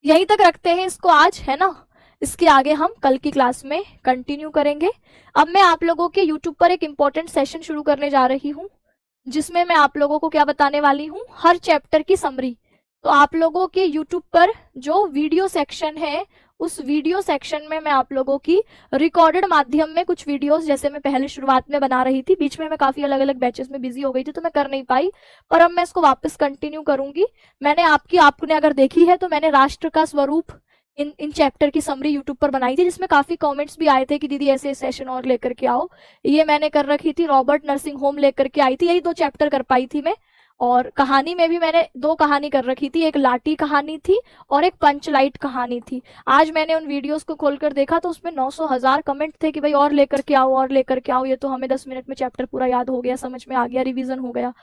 यहीं तक रखते हैं इसको आज, है ना। इसके आगे हम कल की क्लास में कंटिन्यू करेंगे। अब मैं आप लोगों के YouTube पर एक इम्पोर्टेंट सेशन शुरू करने जा रही हूँ, जिसमें मैं आप लोगों को क्या बताने वाली हूँ, हर चैप्टर की समरी। तो आप लोगों के YouTube पर जो वीडियो सेक्शन है, उस वीडियो सेक्शन में मैं आप लोगों की रिकॉर्डेड माध्यम में कुछ वीडियोस, जैसे मैं पहले शुरुआत में बना रही थी, बीच में मैं काफी अलग अलग बैचेस में बिजी हो गई थी तो मैं कर नहीं पाई, पर अब मैं इसको वापस कंटिन्यू करूंगी। मैंने आपने अगर देखी है तो मैंने राष्ट्र का स्वरूप इन चैप्टर की समरी यूट्यूब पर बनाई थी, जिसमें काफी कमेंट्स भी आए थे कि दीदी ऐसे सेशन और लेकर के आओ। ये मैंने कर रखी थी, रॉबर्ट नर्सिंग होम लेकर के आई थी, यही 2 चैप्टर कर पाई थी मैं। और कहानी में भी मैंने 2 कहानी कर रखी थी, एक लाटी कहानी थी और एक पंचलाइट कहानी थी। आज मैंने उन वीडियोस को खोलकर देखा तो उसमें 900,000 कमेंट थे कि भाई और लेकर के आओ, और लेकर के आओ, ये तो हमें 10 मिनट में चैप्टर पूरा याद हो गया, समझ में आ गया, रिवीजन हो गया।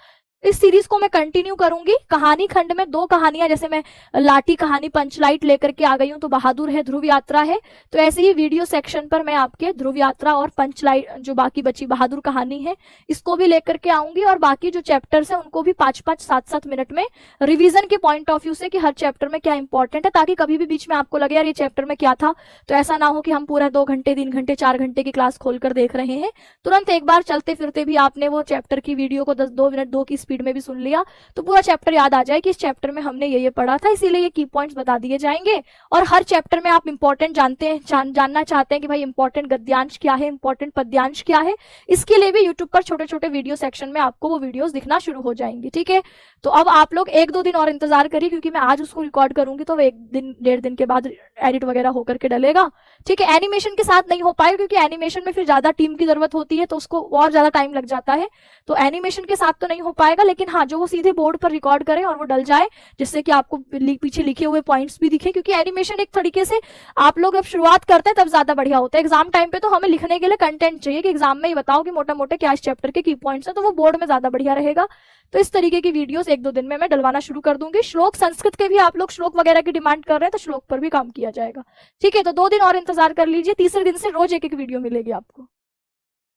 इस सीरीज को मैं कंटिन्यू करूंगी। कहानी खंड में 2 कहानियां, जैसे मैं लाटी कहानी पंचलाइट लेकर के आ गई हूं तो बहादुर है, ध्रुव यात्रा है, तो ऐसे ही वीडियो सेक्शन पर मैं आपके ध्रुव यात्रा और पंचलाइट, जो बाकी बची बहादुर कहानी है, इसको भी लेकर के आऊंगी। और बाकी जो चैप्टर्स हैं उनको भी 5-5, 7-7 मिनट में रिवीजन के पॉइंट ऑफ व्यू से कि हर चैप्टर में क्या इंपॉर्टेंट है, ताकि कभी भी बीच में आपको लगे यार ये चैप्टर में क्या था, तो ऐसा ना हो कि हम पूरा 2 घंटे, 3 घंटे, 4 घंटे की क्लास खोलकर देख रहे हैं। तुरंत एक बार चलते फिरते भी आपने वो चैप्टर की वीडियो को 2 मिनट 2 की स्पीड में भी सुन लिया तो पूरा चैप्टर याद आ जाए कि इस चैप्टर में हमने ये पढ़ा था, इसीलिए ये की पॉइंट्स बता दिए जाएंगे। और हर चैप्टर में आप इंपॉर्टेंट जानना चाहते हैं कि भाई इंपॉर्टेंट गद्यांश क्या है, इंपॉर्टेंट पद्यांश क्या है, इसके लिए भी यूट्यूब पर छोटे छोटे वीडियो सेक्शन में आपको वो वीडियोस दिखना शुरू हो जाएंगी। ठीक है, तो अब आप लोग 1-2 दिन और इंतजार करिए, क्योंकि मैं आज उसको रिकॉर्ड करूंगी तो 1 दिन 1.5 दिन के बाद एडिट वगैरह होकर के डलेगा। ठीक है, एनिमेशन के साथ नहीं हो पाएगा क्योंकि एनिमेशन में फिर ज्यादा टीम की जरूरत होती है, तो उसको और ज्यादा टाइम लग जाता है, तो एनिमेशन के साथ तो नहीं हो पाएगा। जाएगा, लेकिन हाँ जो वो सीधे बोर्ड पर रिकॉर्ड करें और वो डल जाए, जिससे कि आपको पीछे लिखे हुए पॉइंट्स भी दिखे, क्योंकि एनिमेशन एक तरीके से आप लोग जब शुरुआत करते हैं तब ज्यादा बढ़िया होता है। एग्जाम टाइम पे तो हमें लिखने के लिए कंटेंट चाहिए कि एग्जाम में ही बताओ कि मोटा मोटे क्या इस चैप्टर के की पॉइंट्स हैं, तो वो बोर्ड में ज्यादा बढ़िया रहेगा। तो इस तरीके की वीडियोस 1-2 दिन में मैं डलवाना शुरू कर दूंगी। श्लोक संस्कृत के भी आप लोग श्लोक वगैरह की डिमांड कर रहे हैं, तो श्लोक पर भी काम किया जाएगा। ठीक है, तो 2 दिन और इंतजार कर लीजिए, तीसरे दिन से रोज एक वीडियो मिलेगी आपको।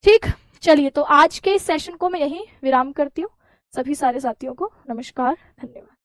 ठीक, चलिए तो आज के इस सेशन को मैं यहीं विराम करती हूँ। सभी सारे साथियों को नमस्कार, धन्यवाद।